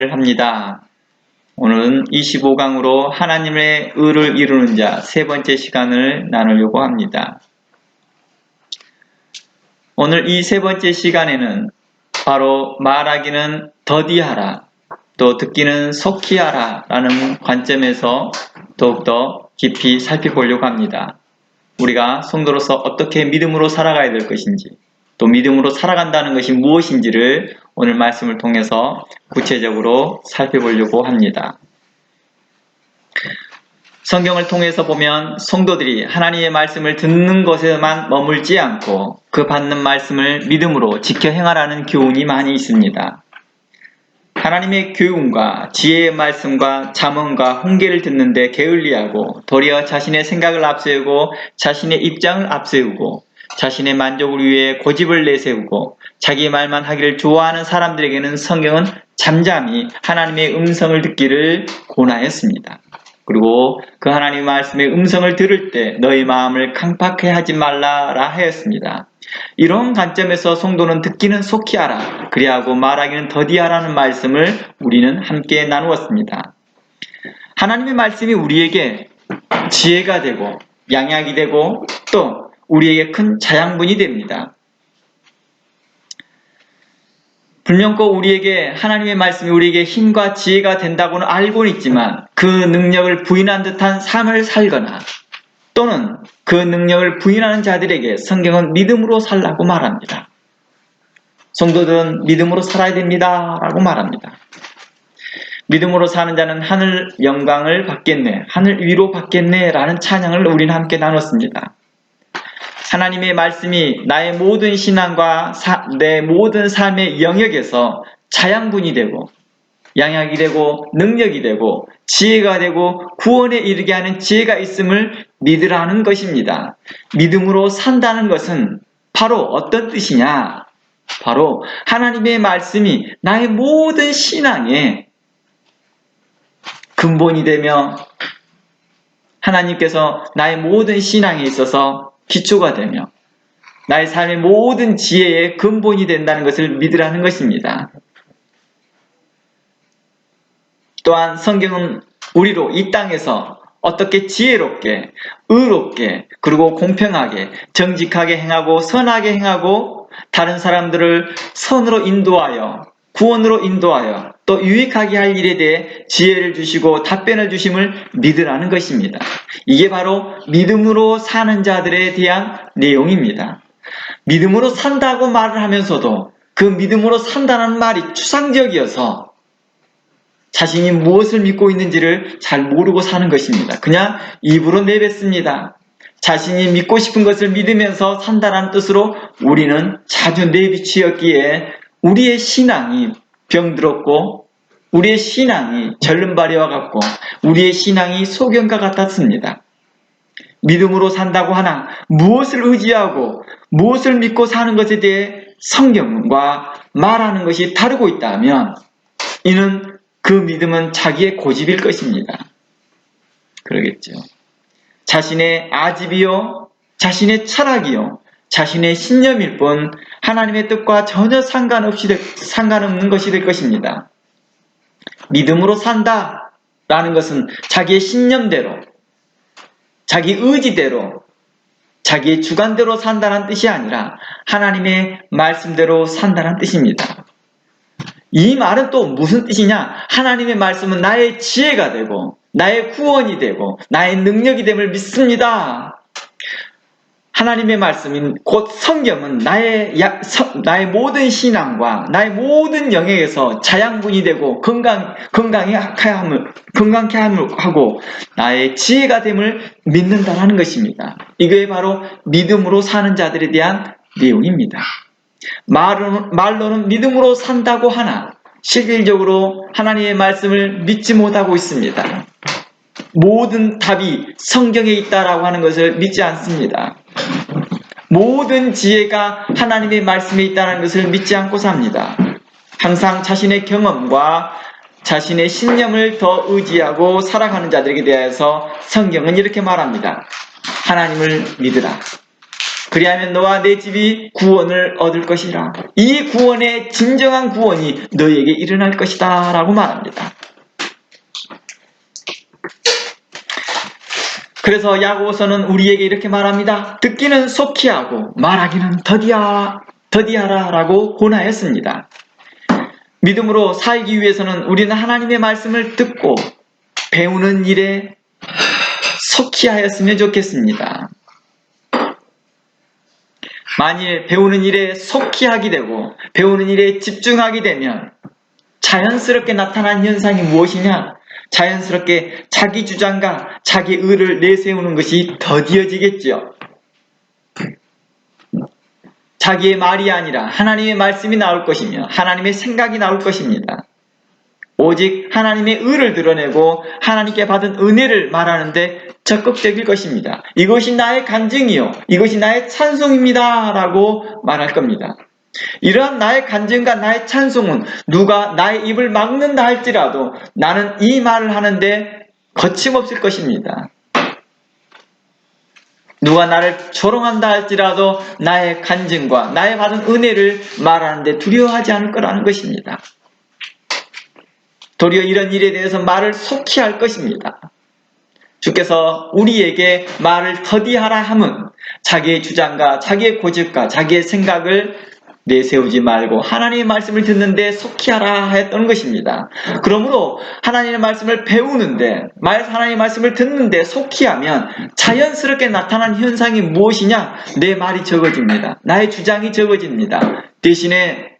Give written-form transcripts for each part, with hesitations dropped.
합니다. 오늘은 25강으로 하나님의 의를 이루는 자 세 번째 시간을 나누려고 합니다. 오늘 이 세 번째 시간에는 바로 말하기는 더디하라, 또 듣기는 속히 하라 라는 관점에서 더욱더 깊이 살펴보려고 합니다. 우리가 성도로서 어떻게 믿음으로 살아가야 될 것인지, 또 믿음으로 살아간다는 것이 무엇인지를 오늘 말씀을 통해서 구체적으로 살펴보려고 합니다. 성경을 통해서 보면 성도들이 하나님의 말씀을 듣는 것에만 머물지 않고 그 받는 말씀을 믿음으로 지켜 행하라는 교훈이 많이 있습니다. 하나님의 교훈과 지혜의 말씀과 잠언과 훈계를 듣는데 게을리하고 도리어 자신의 생각을 앞세우고 자신의 입장을 앞세우고 자신의 만족을 위해 고집을 내세우고 자기 말만 하기를 좋아하는 사람들에게는 성경은 잠잠히 하나님의 음성을 듣기를 권하였습니다. 그리고 그 하나님의 말씀의 음성을 들을 때 너희 마음을 강팍해 하지 말라라 하였습니다. 이런 관점에서 성도는 듣기는 속히 하라, 그리하고 말하기는 더디하라는 말씀을 우리는 함께 나누었습니다. 하나님의 말씀이 우리에게 지혜가 되고 양약이 되고 또 우리에게 큰 자양분이 됩니다. 분명코 우리에게 하나님의 말씀이 우리에게 힘과 지혜가 된다고는 알고는 있지만 그 능력을 부인한 듯한 삶을 살거나 또는 그 능력을 부인하는 자들에게 성경은 믿음으로 살라고 말합니다. 성도들은 믿음으로 살아야 됩니다 라고 말합니다. 믿음으로 사는 자는 하늘 영광을 받겠네, 하늘 위로 받겠네 라는 찬양을 우리는 함께 나눴습니다. 하나님의 말씀이 나의 모든 신앙과 내 모든 삶의 영역에서 자양분이 되고 양약이 되고 능력이 되고 지혜가 되고 구원에 이르게 하는 지혜가 있음을 믿으라는 것입니다. 믿음으로 산다는 것은 바로 어떤 뜻이냐? 바로 하나님의 말씀이 나의 모든 신앙의 근본이 되며 하나님께서 나의 모든 신앙에 있어서 기초가 되며 나의 삶의 모든 지혜의 근본이 된다는 것을 믿으라는 것입니다. 또한 성경은 우리로 이 땅에서 어떻게 지혜롭게, 의롭게, 그리고 공평하게, 정직하게 행하고 선하게 행하고 다른 사람들을 선으로 인도하여 구원으로 인도하여 또 유익하게 할 일에 대해 지혜를 주시고 답변을 주심을 믿으라는 것입니다. 이게 바로 믿음으로 사는 자들에 대한 내용입니다. 믿음으로 산다고 말을 하면서도 그 믿음으로 산다는 말이 추상적이어서 자신이 무엇을 믿고 있는지를 잘 모르고 사는 것입니다. 그냥 입으로 내뱉습니다. 자신이 믿고 싶은 것을 믿으면서 산다는 뜻으로 우리는 자주 내비치었기에 우리의 신앙이 병들었고 우리의 신앙이 절름발이와 같고 우리의 신앙이 소경과 같았습니다. 믿음으로 산다고 하나 무엇을 의지하고 무엇을 믿고 사는 것에 대해 성경과 말하는 것이 다르고 있다면 이는 그 믿음은 자기의 고집일 것입니다. 그러겠죠. 자신의 아집이요, 자신의 철학이요, 자신의 신념일 뿐 하나님의 뜻과 전혀 상관없는 것이 될 것입니다. 믿음으로 산다라는 것은 자기의 신념대로, 자기 의지대로, 자기의 주관대로 산다는 뜻이 아니라 하나님의 말씀대로 산다는 뜻입니다. 이 말은 또 무슨 뜻이냐? 하나님의 말씀은 나의 지혜가 되고 나의 구원이 되고 나의 능력이 됨을 믿습니다. 하나님의 말씀인 곧 성경은 나의 모든 신앙과 나의 모든 영역에서 자양분이 되고 건강케 함을 하고 나의 지혜가 됨을 믿는다라는 것입니다. 이게 바로 믿음으로 사는 자들에 대한 내용입니다. 말로는 믿음으로 산다고 하나 실질적으로 하나님의 말씀을 믿지 못하고 있습니다. 모든 답이 성경에 있다라고 하는 것을 믿지 않습니다. 모든 지혜가 하나님의 말씀에 있다는 것을 믿지 않고 삽니다. 항상 자신의 경험과 자신의 신념을 더 의지하고 살아가는 자들에게 대해서 성경은 이렇게 말합니다. 하나님을 믿으라. 그리하면 너와 내 집이 구원을 얻을 것이라. 이 구원의 진정한 구원이 너에게 일어날 것이다 라고 말합니다. 그래서 야고보서는 우리에게 이렇게 말합니다. 듣기는 속히 하고 말하기는 더디하라 라고 권하였습니다. 믿음으로 살기 위해서는 우리는 하나님의 말씀을 듣고 배우는 일에 속히 하였으면 좋겠습니다. 만일 배우는 일에 속히 하게 되고 배우는 일에 집중하게 되면 자연스럽게 나타난 현상이 무엇이냐? 자연스럽게 자기 주장과 자기 의를 내세우는 것이 더디어지겠죠. 자기의 말이 아니라 하나님의 말씀이 나올 것이며 하나님의 생각이 나올 것입니다. 오직 하나님의 의를 드러내고 하나님께 받은 은혜를 말하는데 적극적일 것입니다. 이것이 나의 간증이요, 이것이 나의 찬송입니다 라고 말할 겁니다. 이러한 나의 간증과 나의 찬송은 누가 나의 입을 막는다 할지라도 나는 이 말을 하는데 거침없을 것입니다. 누가 나를 조롱한다 할지라도 나의 간증과 나의 받은 은혜를 말하는데 두려워하지 않을 거라는 것입니다. 도리어 이런 일에 대해서 말을 속히 할 것입니다. 주께서 우리에게 말을 더디하라 함은 자기의 주장과 자기의 고집과 자기의 생각을 내세우지 말고 하나님의 말씀을 듣는데 속히 하라 했던 것입니다. 그러므로 하나님의 말씀을 배우는데, 하나님의 말씀을 듣는데 속히 하면 자연스럽게 나타난 현상이 무엇이냐? 내 말이 적어집니다. 나의 주장이 적어집니다. 대신에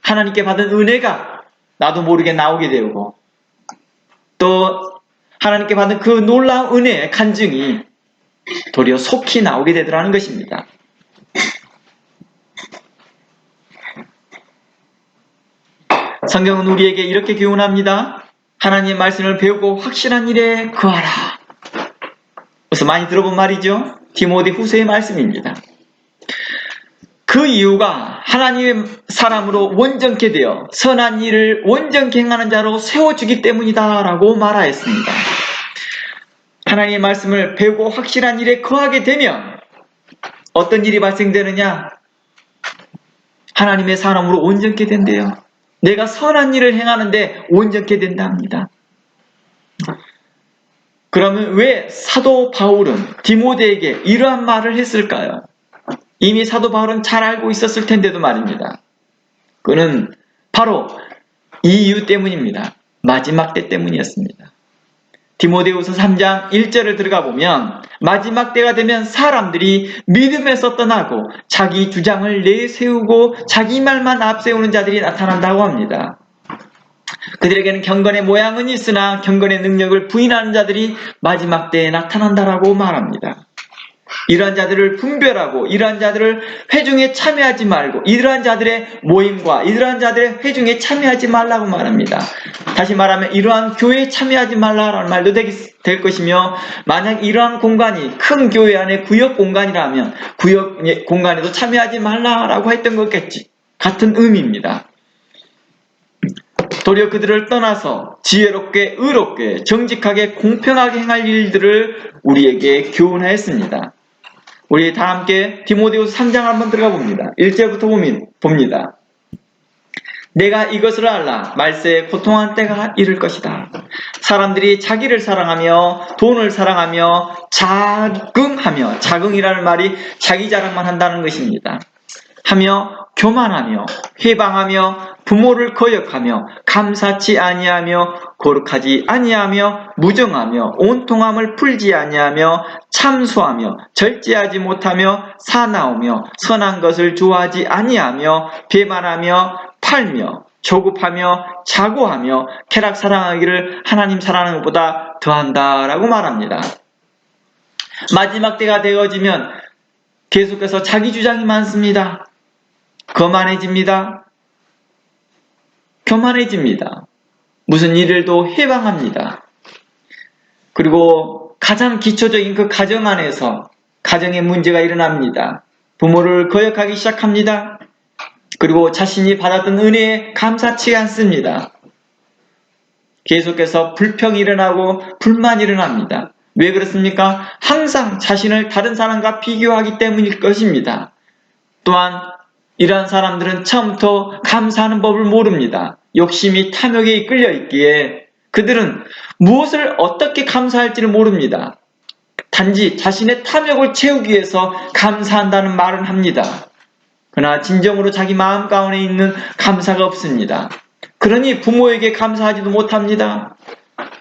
하나님께 받은 은혜가 나도 모르게 나오게 되고 또 하나님께 받은 그 놀라운 은혜의 간증이 도리어 속히 나오게 되더라는 것입니다. 성경은 우리에게 이렇게 교훈합니다. 하나님의 말씀을 배우고 확실한 일에 거하라. 그래서 많이 들어본 말이죠. 디모데 후서의 말씀입니다. 그 이유가 하나님의 사람으로 온전케 되어 선한 일을 온전케 행하는 자로 세워주기 때문이다 라고 말하였습니다. 하나님의 말씀을 배우고 확실한 일에 거하게 되면 어떤 일이 발생되느냐? 하나님의 사람으로 온전케 된대요. 내가 선한 일을 행하는데 온전케 된다 합니다. 그러면 왜 사도 바울은 디모데에게 이러한 말을 했을까요? 이미 사도 바울은 잘 알고 있었을 텐데도 말입니다. 그는 바로 이 이유 때문입니다. 마지막 때 때문이었습니다. 디모데후서 3장 1절을 들어가 보면 마지막 때가 되면 사람들이 믿음에서 떠나고 자기 주장을 내세우고 자기 말만 앞세우는 자들이 나타난다고 합니다. 그들에게는 경건의 모양은 있으나 경건의 능력을 부인하는 자들이 마지막 때에 나타난다라고 말합니다. 이러한 자들을 분별하고 이러한 자들을 회중에 참여하지 말고 이러한 자들의 모임과 이러한 자들의 회중에 참여하지 말라고 말합니다. 다시 말하면 이러한 교회에 참여하지 말라라는 말도 될 것이며, 만약 이러한 공간이 큰 교회 안에 구역 공간이라면 구역 공간에도 참여하지 말라라고 했던 것겠지 같은 의미입니다. 도리어 그들을 떠나서 지혜롭게 의롭게 정직하게 공평하게 행할 일들을 우리에게 교훈하였습니다. 우리 다 함께 디모데후서 3장 한번 들어가 봅니다. 1절부터 봅니다. 내가 이것을 알라. 말세에 고통한 때가 이를 것이다. 사람들이 자기를 사랑하며 돈을 사랑하며 자긍하며, 자긍이라는 말이 자기 자랑만 한다는 것입니다. 하며 교만하며 회방하며 부모를 거역하며 감사치 아니하며 거룩하지 아니하며 무정하며 온통함을 풀지 아니하며 참소하며 절제하지 못하며 사나우며 선한 것을 좋아하지 아니하며 배반하며 팔며 조급하며 자고하며 쾌락 사랑하기를 하나님 사랑하는 것보다 더한다라고 말합니다. 마지막 때가 되어지면 계속해서 자기 주장이 많습니다. 거만해집니다. 교만해집니다. 무슨 일을도 해방합니다. 그리고 가장 기초적인 그 가정 안에서 가정의 문제가 일어납니다. 부모를 거역하기 시작합니다. 그리고 자신이 받았던 은혜에 감사치 않습니다. 계속해서 불평이 일어나고 불만이 일어납니다. 왜 그렇습니까? 항상 자신을 다른 사람과 비교하기 때문일 것입니다. 또한 이러한 사람들은 처음부터 감사하는 법을 모릅니다. 욕심이 탐욕에 이끌려 있기에 그들은 무엇을 어떻게 감사할지를 모릅니다. 단지 자신의 탐욕을 채우기 위해서 감사한다는 말은 합니다. 그러나 진정으로 자기 마음 가운데 있는 감사가 없습니다. 그러니 부모에게 감사하지도 못합니다.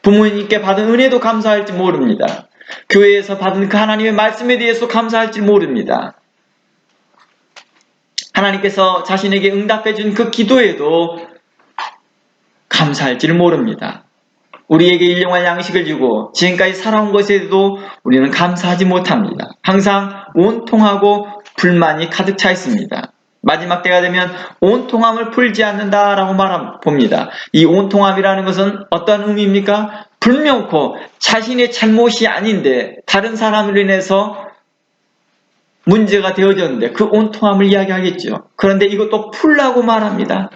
부모님께 받은 은혜도 감사할지 모릅니다. 교회에서 받은 그 하나님의 말씀에 대해서 감사할지 모릅니다. 하나님께서 자신에게 응답해 준 그 기도에도 감사할지를 모릅니다. 우리에게 일용할 양식을 주고 지금까지 살아온 것에도 우리는 감사하지 못합니다. 항상 온통하고 불만이 가득 차 있습니다. 마지막 때가 되면 온통함을 풀지 않는다라고 봅니다. 이 온통함이라는 것은 어떤 의미입니까? 불명코 자신의 잘못이 아닌데 다른 사람으로 인해서 문제가 되어졌는데 그 온통함을 이야기하겠죠. 그런데 이것도 풀라고 말합니다.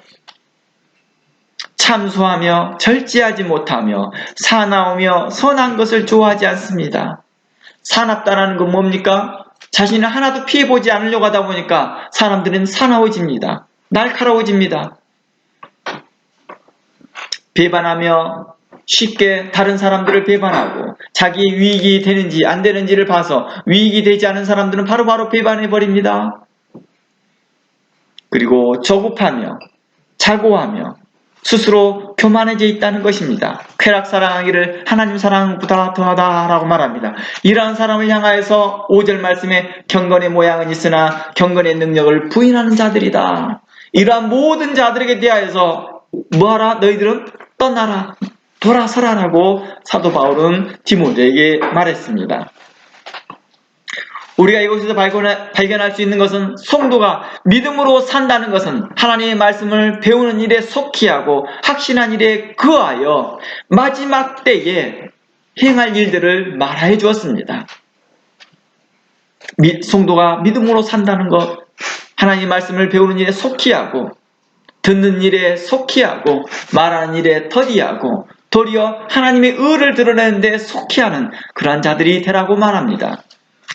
참소하며 절제하지 못하며 사나우며 선한 것을 좋아하지 않습니다. 사납다라는 건 뭡니까? 자신을 하나도 피해보지 않으려고 하다 보니까 사람들은 사나워집니다. 날카로워집니다. 배반하며 쉽게 다른 사람들을 배반하고 자기의 유익이 되는지 안 되는지를 봐서 유익이 되지 않은 사람들은 바로바로 배반해버립니다. 그리고 조급하며 자고하며 스스로 교만해져 있다는 것입니다. 쾌락 사랑하기를 하나님 사랑보다 더하다라고 말합니다. 이러한 사람을 향하여서 5절 말씀에 경건의 모양은 있으나 경건의 능력을 부인하는 자들이다. 이러한 모든 자들에게 대하여서 뭐하라? 너희들은 떠나라, 돌아서라라고 사도 바울은 디모데에게 말했습니다. 우리가 이곳에서 발견할 수 있는 것은 성도가 믿음으로 산다는 것은 하나님의 말씀을 배우는 일에 속히 하고 확신한 일에 거하여 마지막 때에 행할 일들을 말하여 주었습니다. 성도가 믿음으로 산다는 것, 하나님의 말씀을 배우는 일에 속히 하고 듣는 일에 속히 하고 말하는 일에 더디하고 도리어 하나님의 의를 드러내는 데 속히 하는 그러한 자들이 되라고 말합니다.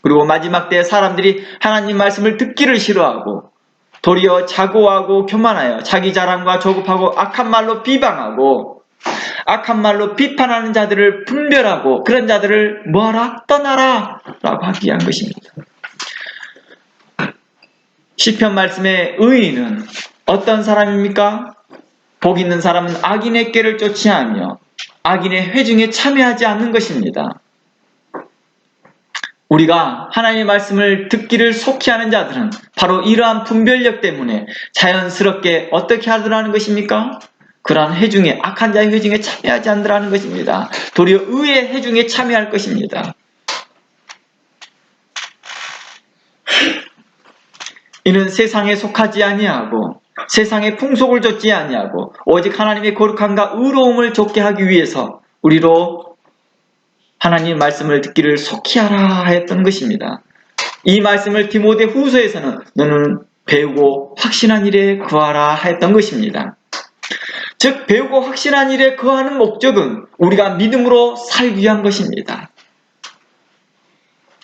그리고 마지막 때에 사람들이 하나님 말씀을 듣기를 싫어하고 도리어 자고하고 교만하여 자기 자랑과 조급하고 악한 말로 비방하고 악한 말로 비판하는 자들을 분별하고 그런 자들을 뭐하라? 떠나라 라고 하기 위한 것입니다. 시편 말씀의 의인은 어떤 사람입니까? 복 있는 사람은 악인의 꾀를 쫓지하며 악인의 회중에 참여하지 않는 것입니다. 우리가 하나님의 말씀을 듣기를 속히 하는 자들은 바로 이러한 분별력 때문에 자연스럽게 어떻게 하더라는 것입니까? 그러한 회중에, 악한 자의 회중에 참여하지 않더라는 것입니다. 도리어 의의 회중에 참여할 것입니다. 이는 세상에 속하지 아니하고 세상의 풍속을 좇지 아니하고 오직 하나님의 거룩함과 의로움을 좇게 하기 위해서 우리로 하나님의 말씀을 듣기를 속히 하라 하였던 것입니다. 이 말씀을 디모데 후서에서는 너는 배우고 확신한 일에 거하라 하였던 것입니다. 즉 배우고 확신한 일에 거하는 목적은 우리가 믿음으로 살기 위한 것입니다.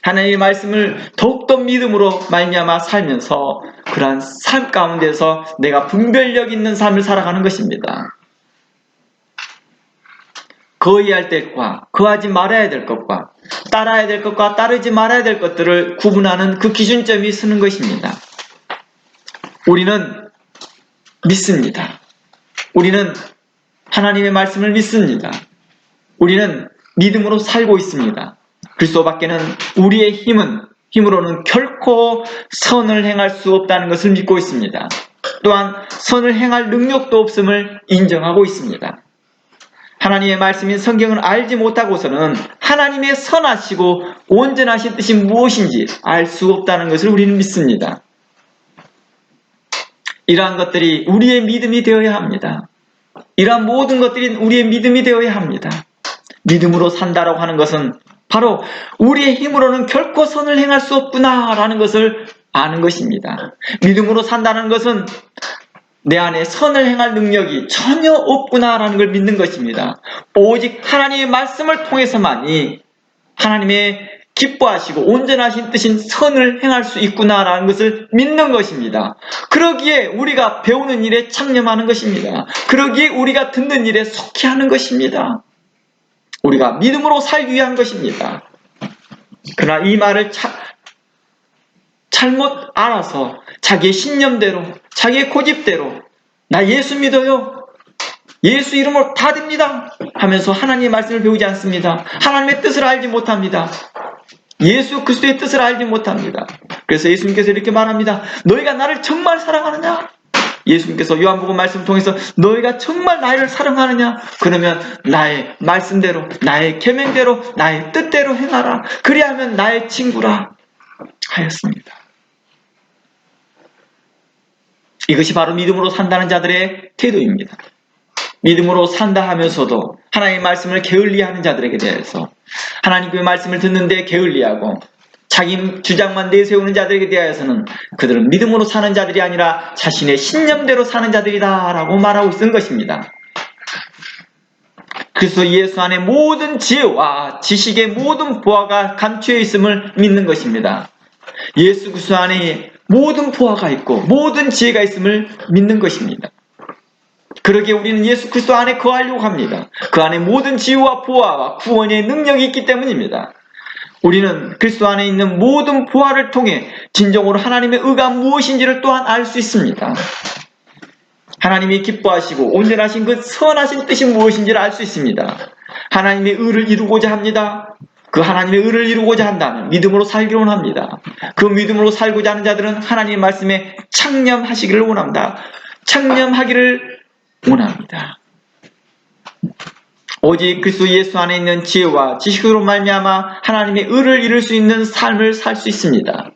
하나님의 말씀을 더욱더 믿음으로 말미암아 살면서 그러한 삶 가운데서 내가 분별력 있는 삶을 살아가는 것입니다. 거해야 할 것과 거하지 말아야 될 것과 따라야 될 것과 따르지 말아야 될 것들을 구분하는 그 기준점이 서는 것입니다. 우리는 믿습니다. 우리는 하나님의 말씀을 믿습니다. 우리는 믿음으로 살고 있습니다. 그리스도밖에는 우리의 힘으로는 결코 선을 행할 수 없다는 것을 믿고 있습니다. 또한 선을 행할 능력도 없음을 인정하고 있습니다. 하나님의 말씀인 성경을 알지 못하고서는 하나님의 선하시고 온전하신 뜻이 무엇인지 알 수 없다는 것을 우리는 믿습니다. 이러한 것들이 우리의 믿음이 되어야 합니다. 이러한 모든 것들이 우리의 믿음이 되어야 합니다. 믿음으로 산다라고 하는 것은 바로 우리의 힘으로는 결코 선을 행할 수 없구나라는 것을 아는 것입니다. 믿음으로 산다는 것은 내 안에 선을 행할 능력이 전혀 없구나라는 걸 믿는 것입니다. 오직 하나님의 말씀을 통해서만이 하나님의 기뻐하시고 온전하신 뜻인 선을 행할 수 있구나라는 것을 믿는 것입니다. 그러기에 우리가 배우는 일에 창념하는 것입니다. 그러기에 우리가 듣는 일에 속히 하는 것입니다. 우리가 믿음으로 살기 위한 것입니다. 그러나 이 말을 잘못 알아서 자기의 신념대로, 자기의 고집대로 나 예수 믿어요, 예수 이름으로 다 됩니다 하면서 하나님의 말씀을 배우지 않습니다. 하나님의 뜻을 알지 못합니다. 예수 그리스도의 뜻을 알지 못합니다. 그래서 예수님께서 이렇게 말합니다. 너희가 나를 정말 사랑하느냐? 예수님께서 요한복음 말씀을 통해서 너희가 정말 나를 사랑하느냐? 그러면 나의 말씀대로, 나의 계명대로, 나의 뜻대로 행하라. 그리하면 나의 친구라 하였습니다. 이것이 바로 믿음으로 산다는 자들의 태도입니다. 믿음으로 산다 하면서도 하나님의 말씀을 게을리하는 자들에게 대해서, 하나님의 말씀을 듣는데 게을리하고 자기 주장만 내세우는 자들에게 대하여서는 그들은 믿음으로 사는 자들이 아니라 자신의 신념대로 사는 자들이다 라고 말하고 있는 것입니다. 그래서 예수 안에 모든 지혜와 지식의 모든 보화가 감추어 있음을 믿는 것입니다. 예수 그리스도 안에 모든 보화가 있고 모든 지혜가 있음을 믿는 것입니다. 그러기에 우리는 예수 그리스도 안에 거하려고 합니다. 그 안에 모든 지혜와 보화와 구원의 능력이 있기 때문입니다. 우리는 그리스도 안에 있는 모든 보화를 통해 진정으로 하나님의 의가 무엇인지를 또한 알 수 있습니다. 하나님이 기뻐하시고 온전하신 그 선하신 뜻이 무엇인지를 알 수 있습니다. 하나님의 의를 이루고자 합니다. 그 하나님의 의를 이루고자 한다면 믿음으로 살기를 원합니다. 그 믿음으로 살고자 하는 자들은 하나님의 말씀에 창념하시기를 원합니다. 창념하기를 원합니다. 오직 그리스도 예수 안에 있는 지혜와 지식으로 말미암아 하나님의 의를 이룰 수 있는 삶을 살 수 있습니다.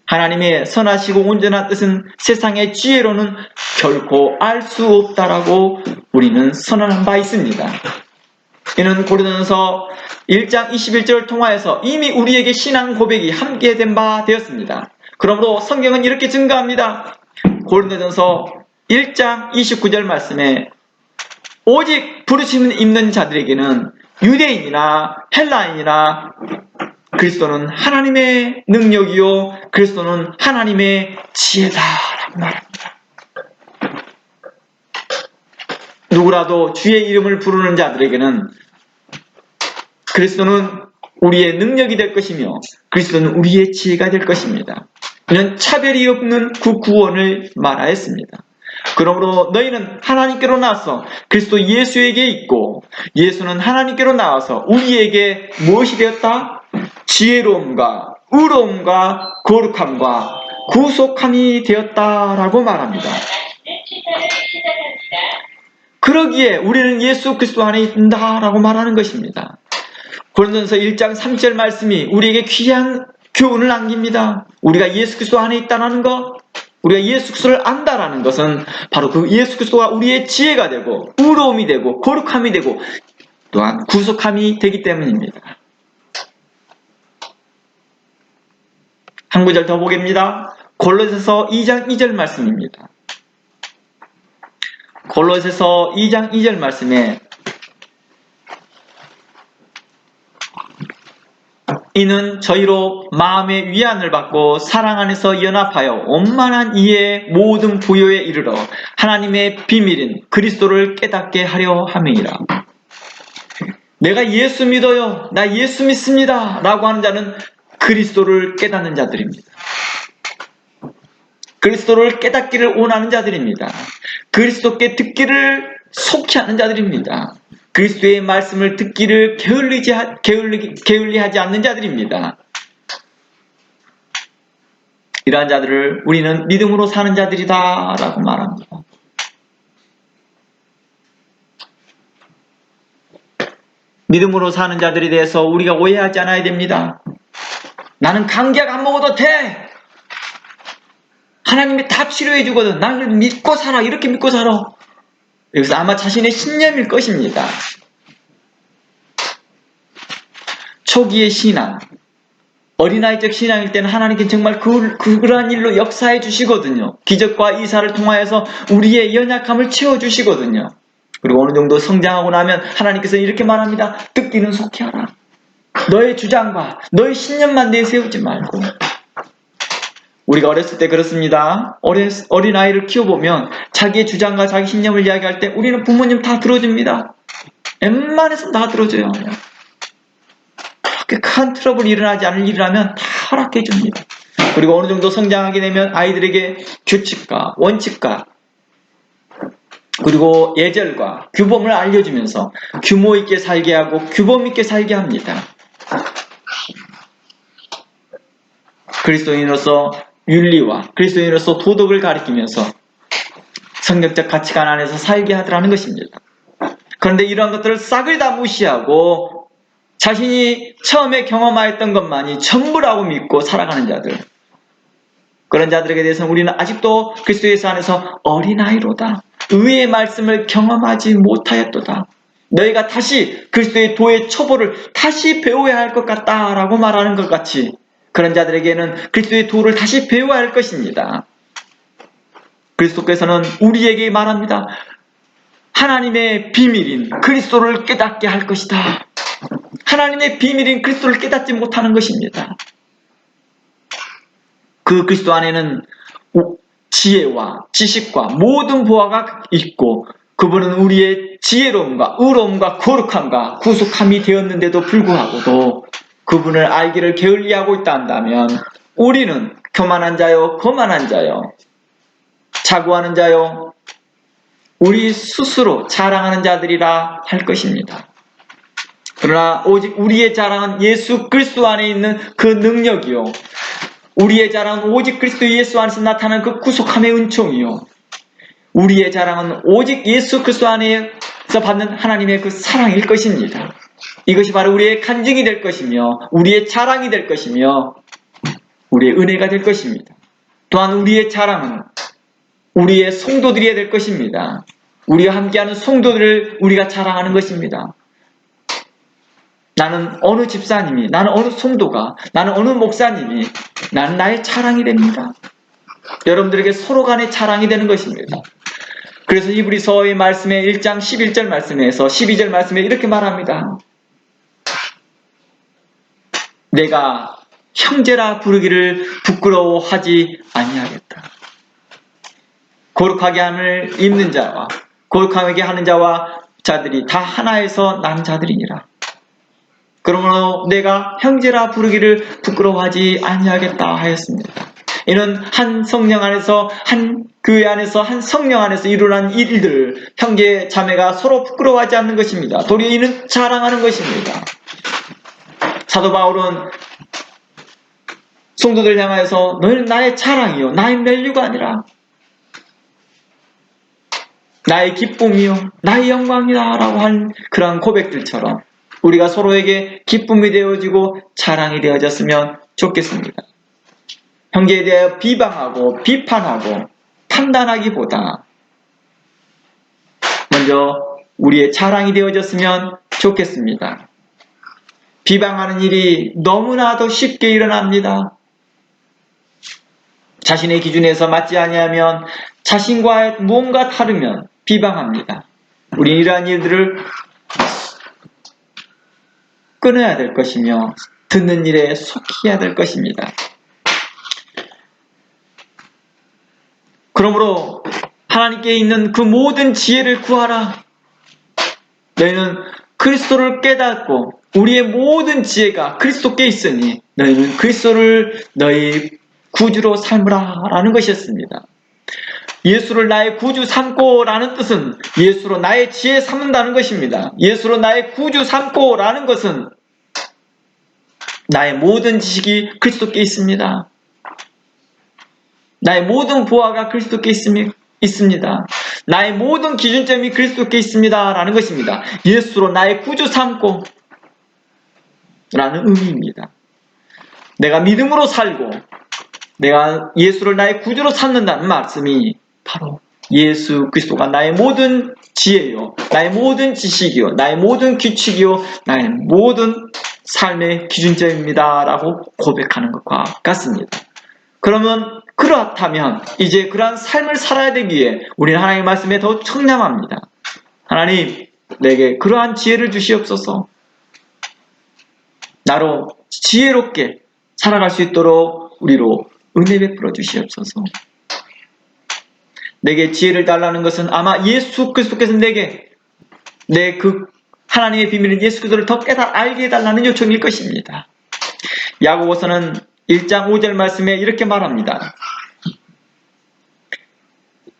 하나님의 선하시고 온전한 뜻은 세상의 지혜로는 결코 알 수 없다라고 우리는 선언한 바 있습니다. 이는 고린도전서 1장 21절을 통하여서 이미 우리에게 신앙 고백이 함께 된 바 되었습니다. 그러므로 성경은 이렇게 증거합니다. 고린도전서 1장 29절 말씀에 오직 부르심을 입는 자들에게는 유대인이나 헬라인이나 그리스도는 하나님의 능력이요 그리스도는 하나님의 지혜다라고 말합니다. 누구라도 주의 이름을 부르는 자들에게는 그리스도는 우리의 능력이 될 것이며 그리스도는 우리의 지혜가 될 것입니다. 이는 차별이 없는 그 구원을 말하였습니다. 그러므로 너희는 하나님께로 나와서 그리스도 예수에게 있고 예수는 하나님께로 나와서 우리에게 무엇이 되었다? 지혜로움과 의로움과 거룩함과 구속함이 되었다라고 말합니다. 그러기에 우리는 예수 그리스도 안에 있다라고 말하는 것입니다. 고린도전서 1장 3절 말씀이 우리에게 귀한 교훈을 남깁니다. 우리가 예수 그리스도 안에 있다는 것, 우리가 예수 그리스도를 안다라는 것은 바로 그 예수 그리스도가 우리의 지혜가 되고 의로움이 되고 거룩함이 되고 또한 구속함이 되기 때문입니다. 한 구절 더 보겠습니다. 골로새서 2장 2절 말씀입니다. 골로새서 2장 2절 말씀에 이는 저희로 마음의 위안을 받고 사랑 안에서 연합하여 원만한 이해의 모든 부요에 이르러 하나님의 비밀인 그리스도를 깨닫게 하려 함이니라. 내가 예수 믿어요, 나 예수 믿습니다 라고 하는 자는 그리스도를 깨닫는 자들입니다. 그리스도를 깨닫기를 원하는 자들입니다. 그리스도께 듣기를 속히 하는 자들입니다. 그리스도의 말씀을 듣기를 게을리하지 않는 자들입니다. 이러한 자들을 우리는 믿음으로 사는 자들이다 라고 말합니다. 믿음으로 사는 자들에 대해서 우리가 오해하지 않아야 됩니다. 나는 감기약 안 먹어도 돼! 하나님이 다 치료해 주거든. 나를 믿고 살아. 이렇게 믿고 살아. 여기서 아마 자신의 신념일 것입니다. 초기의 신앙, 어린아이적 신앙일 때는 하나님께 정말 그러한 일로 역사해 주시거든요. 기적과 이사를 통하여서 우리의 연약함을 채워주시거든요. 그리고 어느 정도 성장하고 나면 하나님께서 이렇게 말합니다. 듣기는 속히 하라. 너의 주장과 너의 신념만 내세우지 말고. 우리가 어렸을 때 그렇습니다. 어린아이를 키워보면 자기의 주장과 자기 신념을 이야기할 때 우리는 부모님 다 들어줍니다. 웬만해서 다 들어줘요. 그렇게 큰 트러블이 일어나지 않을 일을 하면 다 허락해 줍니다. 그리고 어느 정도 성장하게 되면 아이들에게 규칙과 원칙과 그리고 예절과 규범을 알려주면서 규모 있게 살게 하고 규범 있게 살게 합니다. 그리스도인으로서 윤리와 그리스도인으로서 도덕을 가리키면서 성경적 가치관 안에서 살게 하더라는 것입니다. 그런데 이러한 것들을 싹을 다 무시하고 자신이 처음에 경험하였던 것만이 전부라고 믿고 살아가는 자들, 그런 자들에게 대해서는 우리는 아직도 그리스도 예수 안에서 어린아이로다. 의의 말씀을 경험하지 못하였도다. 너희가 다시 그리스도의 도의 초보를 다시 배워야 할 것 같다라고 말하는 것 같이 그런 자들에게는 그리스도의 도를 다시 배워야 할 것입니다. 그리스도께서는 우리에게 말합니다. 하나님의 비밀인 그리스도를 깨닫게 할 것이다. 하나님의 비밀인 그리스도를 깨닫지 못하는 것입니다. 그 그리스도 안에는 지혜와 지식과 모든 보화가 있고 그분은 우리의 지혜로움과 의로움과 거룩함과 구속함이 되었는데도 불구하고도 그분을 알기를 게을리하고 있다 한다면 우리는 교만한 자요 거만한 자요 자고하는 자요 우리 스스로 자랑하는 자들이라 할 것입니다. 그러나 오직 우리의 자랑은 예수 그리스도 안에 있는 그 능력이요 우리의 자랑은 오직 그리스도 예수 안에서 나타나는 그 구속함의 은총이요 우리의 자랑은 오직 예수 그리스도 안에서 받는 하나님의 그 사랑일 것입니다. 이것이 바로 우리의 간증이 될 것이며 우리의 자랑이 될 것이며 우리의 은혜가 될 것입니다. 또한 우리의 자랑은 우리의 성도들이 될 것입니다. 우리와 함께하는 성도들을 우리가 자랑하는 것입니다. 나는 어느 집사님이, 나는 어느 성도가, 나는 어느 목사님이, 나는 나의 자랑이 됩니다. 여러분들에게 서로 간의 자랑이 되는 것입니다. 그래서 히브리서의 말씀에 1장 11절 말씀에서 12절 말씀에 이렇게 말합니다. 내가 형제라 부르기를 부끄러워하지 아니하겠다. 거룩하게 함을 입는 자와 거룩하게 하는 자와 자들이 다 하나에서 난 자들이니라. 그러므로 내가 형제라 부르기를 부끄러워하지 아니하겠다 하였습니다. 이는 한 성령 안에서 한 교회 안에서 한 성령 안에서 일어난 일들 형제 자매가 서로 부끄러워하지 않는 것입니다. 도리어 이는 자랑하는 것입니다. 사도 바울은 성도들 향하여서 너희는 나의 자랑이요 나의 멜류가 아니라 나의 기쁨이요 나의 영광이다 라고 한 그러한 고백들처럼 우리가 서로에게 기쁨이 되어지고 자랑이 되어졌으면 좋겠습니다. 형제에 대하여 비방하고 비판하고 판단하기보다 먼저 우리의 자랑이 되어졌으면 좋겠습니다. 비방하는 일이 너무나도 쉽게 일어납니다. 자신의 기준에서 맞지 아니하면 자신과 무언가 다르면 비방합니다. 우리는 이러한 일들을 끊어야 될 것이며 듣는 일에 속히 해야 될 것입니다. 그러므로 하나님께 있는 그 모든 지혜를 구하라. 너희는 그리스도를 깨닫고 우리의 모든 지혜가 그리스도께 있으니 너희는 그리스도를 너희 구주로 삼으라 라는 것이었습니다. 예수를 나의 구주 삼고 라는 뜻은 예수로 나의 지혜 삼는다는 것입니다. 예수로 나의 구주 삼고 라는 것은 나의 모든 지식이 그리스도께 있습니다. 나의 모든 보화가 그리스도께 있습니다. 나의 모든 기준점이 그리스도께 있습니다 라는 것입니다. 예수로 나의 구주 삼고 라는 의미입니다. 내가 믿음으로 살고 내가 예수를 나의 구주로 삼는다는 말씀이 바로 예수 그리스도가 나의 모든 지혜요 나의 모든 지식이요 나의 모든 규칙이요 나의 모든 삶의 기준점입니다 라고 고백하는 것과 같습니다. 그러면 그렇다면 이제 그러한 삶을 살아야 되기에 우리는 하나님의 말씀에 더 청량합니다. 하나님 내게 그러한 지혜를 주시옵소서. 나로 지혜롭게 살아갈 수 있도록 우리로 은혜 베풀어 주시옵소서. 내게 지혜를 달라는 것은 아마 예수 그리스도께서 내게 내 그 하나님의 비밀인 예수 그리스도를 더 알게 해달라는 요청일 것입니다. 야고보서는 1장 5절 말씀에 이렇게 말합니다.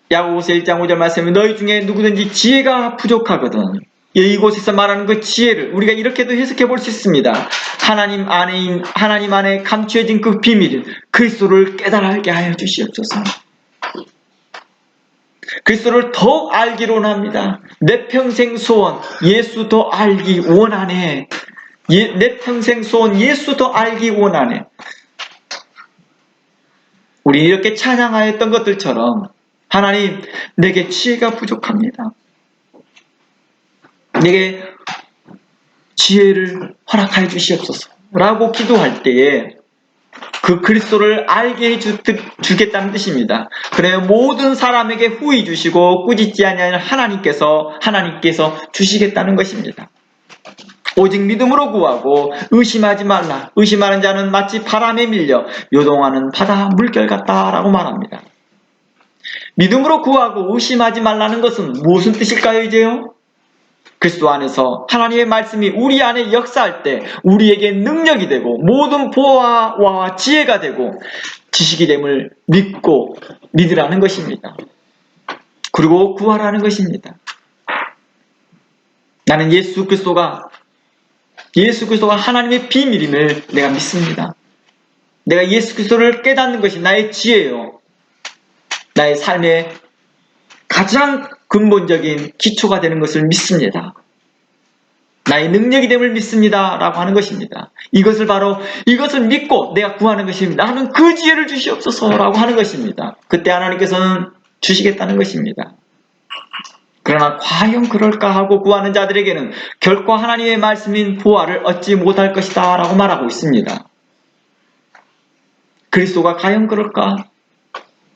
야고보서 1장 5절 말씀에 너희 중에 누구든지 지혜가 부족하거든. 이곳에서 말하는 그 지혜를 우리가 이렇게도 해석해 볼 수 있습니다. 하나님 안에 감추어진 그 비밀, 그리스도를 깨달아 알게 하여 주시옵소서. 그리스도를 더 알기로 합니다. 내 평생 소원, 예수 더 알기 원하네. 내 평생 소원, 예수 더 알기 원하네. 우리 이렇게 찬양하였던 것들처럼 하나님, 내게 지혜가 부족합니다. 내게 지혜를 허락하여 주시옵소서 라고 기도할 때에 그 그리스도를 알게 해주겠다는 뜻입니다. 그래요. 모든 사람에게 후히 주시고 꾸짖지 아니하는 하나님께서 주시겠다는 것입니다. 오직 믿음으로 구하고 의심하지 말라. 의심하는 자는 마치 바람에 밀려 요동하는 바다 물결 같다라고 말합니다. 믿음으로 구하고 의심하지 말라는 것은 무슨 뜻일까요, 이제요? 그리스도 안에서 하나님의 말씀이 우리 안에 역사할 때 우리에게 능력이 되고 모든 보화와 지혜가 되고 지식이 됨을 믿으라는 것입니다. 그리고 구하라는 것입니다. 나는 예수 그리스도가 하나님의 비밀임을 내가 믿습니다. 내가 예수 그리스도를 깨닫는 것이 나의 지혜요. 나의 삶의 가장 근본적인 기초가 되는 것을 믿습니다. 나의 능력이 됨을 믿습니다. 라고 하는 것입니다. 이것을 믿고 내가 구하는 것입니다. 나는 그 지혜를 주시옵소서 라고 하는 것입니다. 그때 하나님께서는 주시겠다는 것입니다. 그러나 과연 그럴까 하고 구하는 자들에게는 결코 하나님의 말씀인 보화를 얻지 못할 것이다 라고 말하고 있습니다. 그리스도가 과연 그럴까?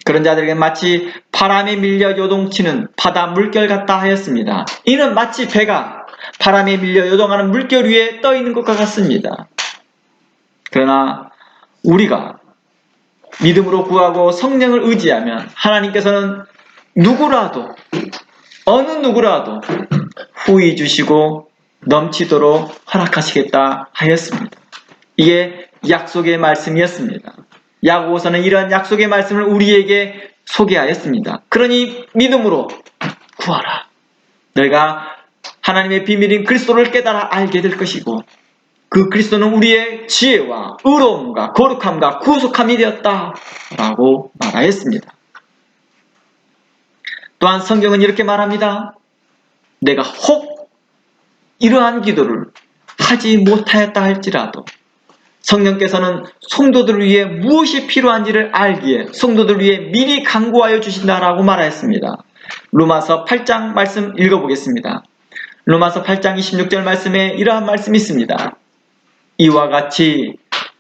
그런 자들에게 마치 바람에 밀려 요동치는 바다 물결 같다 하였습니다. 이는 마치 배가 바람에 밀려 요동하는 물결 위에 떠 있는 것과 같습니다. 그러나 우리가 믿음으로 구하고 성령을 의지하면 하나님께서는 어느 누구라도 후히 주시고 넘치도록 허락하시겠다 하였습니다. 이게 약속의 말씀이었습니다. 야고보서는 이러한 약속의 말씀을 우리에게 소개하였습니다. 그러니 믿음으로 구하라. 너희가 하나님의 비밀인 그리스도를 깨달아 알게 될 것이고 그 그리스도는 우리의 지혜와 의로움과 거룩함과 구속함이 되었다 라고 말하였습니다. 또한 성경은 이렇게 말합니다. 내가 혹 이러한 기도를 하지 못하였다 할지라도 성령께서는 성도들을 위해 무엇이 필요한지를 알기에 성도들을 위해 미리 간구하여 주신다라고 말하였습니다. 로마서 8장 말씀 읽어보겠습니다. 로마서 8장 26절 말씀에 이러한 말씀이 있습니다. 이와 같이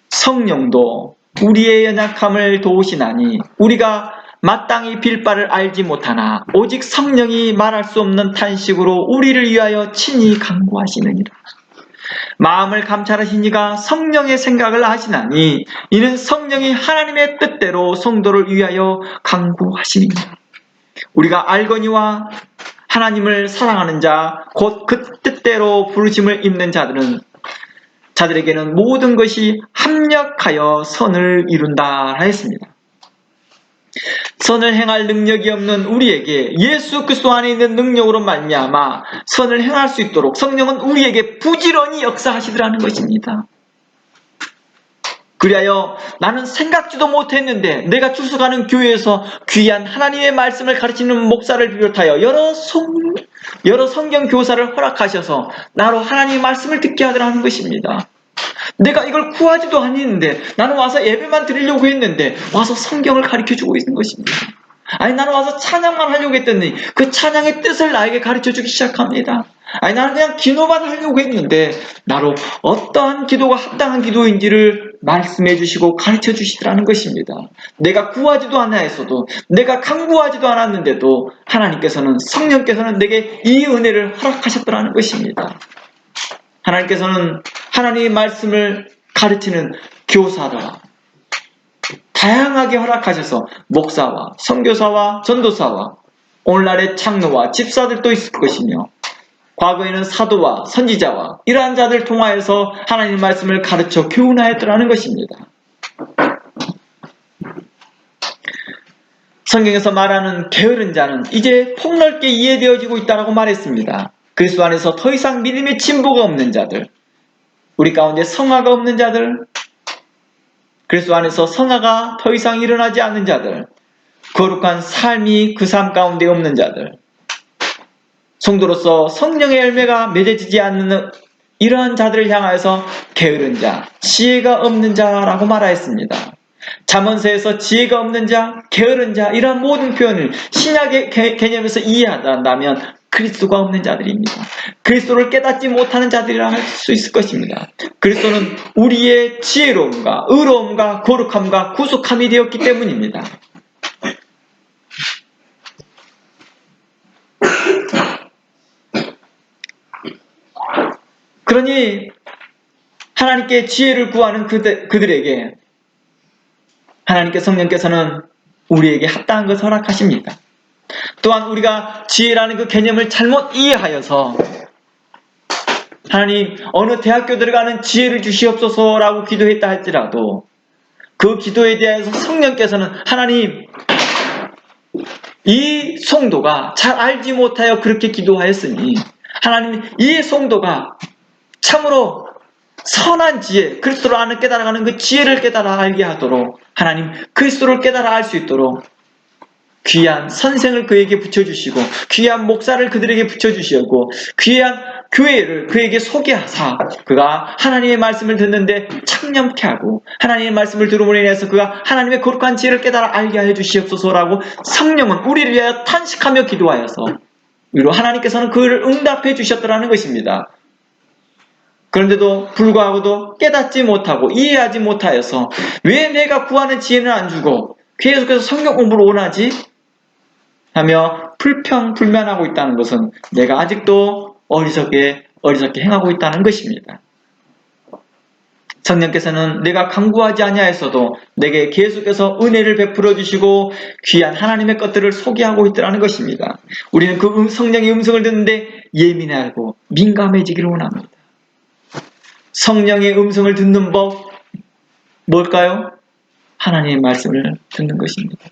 성령도 우리의 연약함을 도우시나니 우리가 마땅히 빌 바를 알지 못하나 오직 성령이 말할 수 없는 탄식으로 우리를 위하여 친히 간구하시느니라. 마음을 감찰하신 이가 성령의 생각을 아시나니 이는 성령이 하나님의 뜻대로 성도를 위하여 간구하시느니라. 우리가 알거니와 하나님을 사랑하는 자 곧 그 뜻대로 부르심을 입는 자들에게는 모든 것이 합력하여 선을 이룬다 하였습니다. 선을 행할 능력이 없는 우리에게 예수 그리스도 안에 있는 능력으로 말미암아 선을 행할 수 있도록 성령은 우리에게 부지런히 역사하시더라는 것입니다. 그리하여 나는 생각지도 못했는데 내가 출석하는 교회에서 귀한 하나님의 말씀을 가르치는 목사를 비롯하여 여러 성경 교사를 허락하셔서 나로 하나님의 말씀을 듣게 하더라는 것입니다. 내가 이걸 구하지도 않았는데 나는 와서 예배만 드리려고 했는데 와서 성경을 가르쳐주고 있는 것입니다. 아니 나는 와서 찬양만 하려고 했더니 그 찬양의 뜻을 나에게 가르쳐주기 시작합니다. 아니 나는 그냥 기도만 하려고 했는데 나로 어떠한 기도가 합당한 기도인지를 말씀해 주시고 가르쳐 주시더라는 것입니다. 내가 구하지도 않아 했어도 내가 간구하지도 않았는데도 성령께서는 내게 이 은혜를 허락하셨더라는 것입니다. 하나님께서는 하나님의 말씀을 가르치는 교사라 다양하게 허락하셔서 목사와 선교사와 전도사와 오늘날의 장로와 집사들도 있을 것이며 과거에는 사도와 선지자와 이러한 자들 통하여서 하나님의 말씀을 가르쳐 교훈하였더라는 것입니다. 성경에서 말하는 게으른 자는 이제 폭넓게 이해되어지고 있다고 말했습니다. 그리스도 안에서 더 이상 믿음의 진보가 없는 자들, 우리 가운데 성화가 없는 자들, 그리스도 안에서 성화가 더 이상 일어나지 않는 자들, 거룩한 삶이 그 삶 가운데 없는 자들, 성도로서 성령의 열매가 맺어지지 않는 이러한 자들을 향하여서 게으른 자, 지혜가 없는 자라고 말하였습니다. 잠언서에서 지혜가 없는 자, 게으른 자 이러한 모든 표현을 신약의 개념에서 이해한다면 그리스도가 없는 자들입니다. 그리스도를 깨닫지 못하는 자들이라 할 수 있을 것입니다. 그리스도는 우리의 지혜로움과 의로움과 거룩함과 구속함이 되었기 때문입니다. 그러니 하나님께 지혜를 구하는 그들에게 하나님께 성령께서는 우리에게 합당한 것을 허락하십니다. 또한 우리가 지혜라는 그 개념을 잘못 이해하여서 하나님 어느 대학교 들어가는 지혜를 주시옵소서라고 기도했다 할지라도 그 기도에 대해서 성령께서는 하나님 이 성도가 잘 알지 못하여 그렇게 기도하였으니 하나님 이 성도가 참으로 선한 지혜, 그리스도를 아는 깨달아가는 그 지혜를 깨달아 알게 하도록 하나님 그리스도를 깨달아 알 수 있도록 귀한 선생을 그에게 붙여주시고 귀한 목사를 그들에게 붙여주시고 귀한 교회를 그에게 소개하사 그가 하나님의 말씀을 듣는데 참념케 하고 하나님의 말씀을 들음으로 인해서 그가 하나님의 거룩한 지혜를 깨달아 알게 하여 주시옵소서라고 성령은 우리를 위하여 탄식하며 기도하여서 위로 하나님께서는 그를 응답해 주셨더라는 것입니다. 그런데도 불구하고도 깨닫지 못하고 이해하지 못하여서 왜 내가 구하는 지혜는 안 주고 계속해서 성경 공부를 원하지? 하며 불평불만하고 있다는 것은 내가 아직도 어리석게 행하고 있다는 것입니다. 성령께서는 내가 간구하지 아니하였어도 내게 계속해서 은혜를 베풀어 주시고 귀한 하나님의 것들을 소개하고 있더라는 것입니다. 우리는 그 성령의 음성을 듣는데 예민하고 민감해지기를 원합니다. 성령의 음성을 듣는 법 뭘까요? 하나님의 말씀을 듣는 것입니다.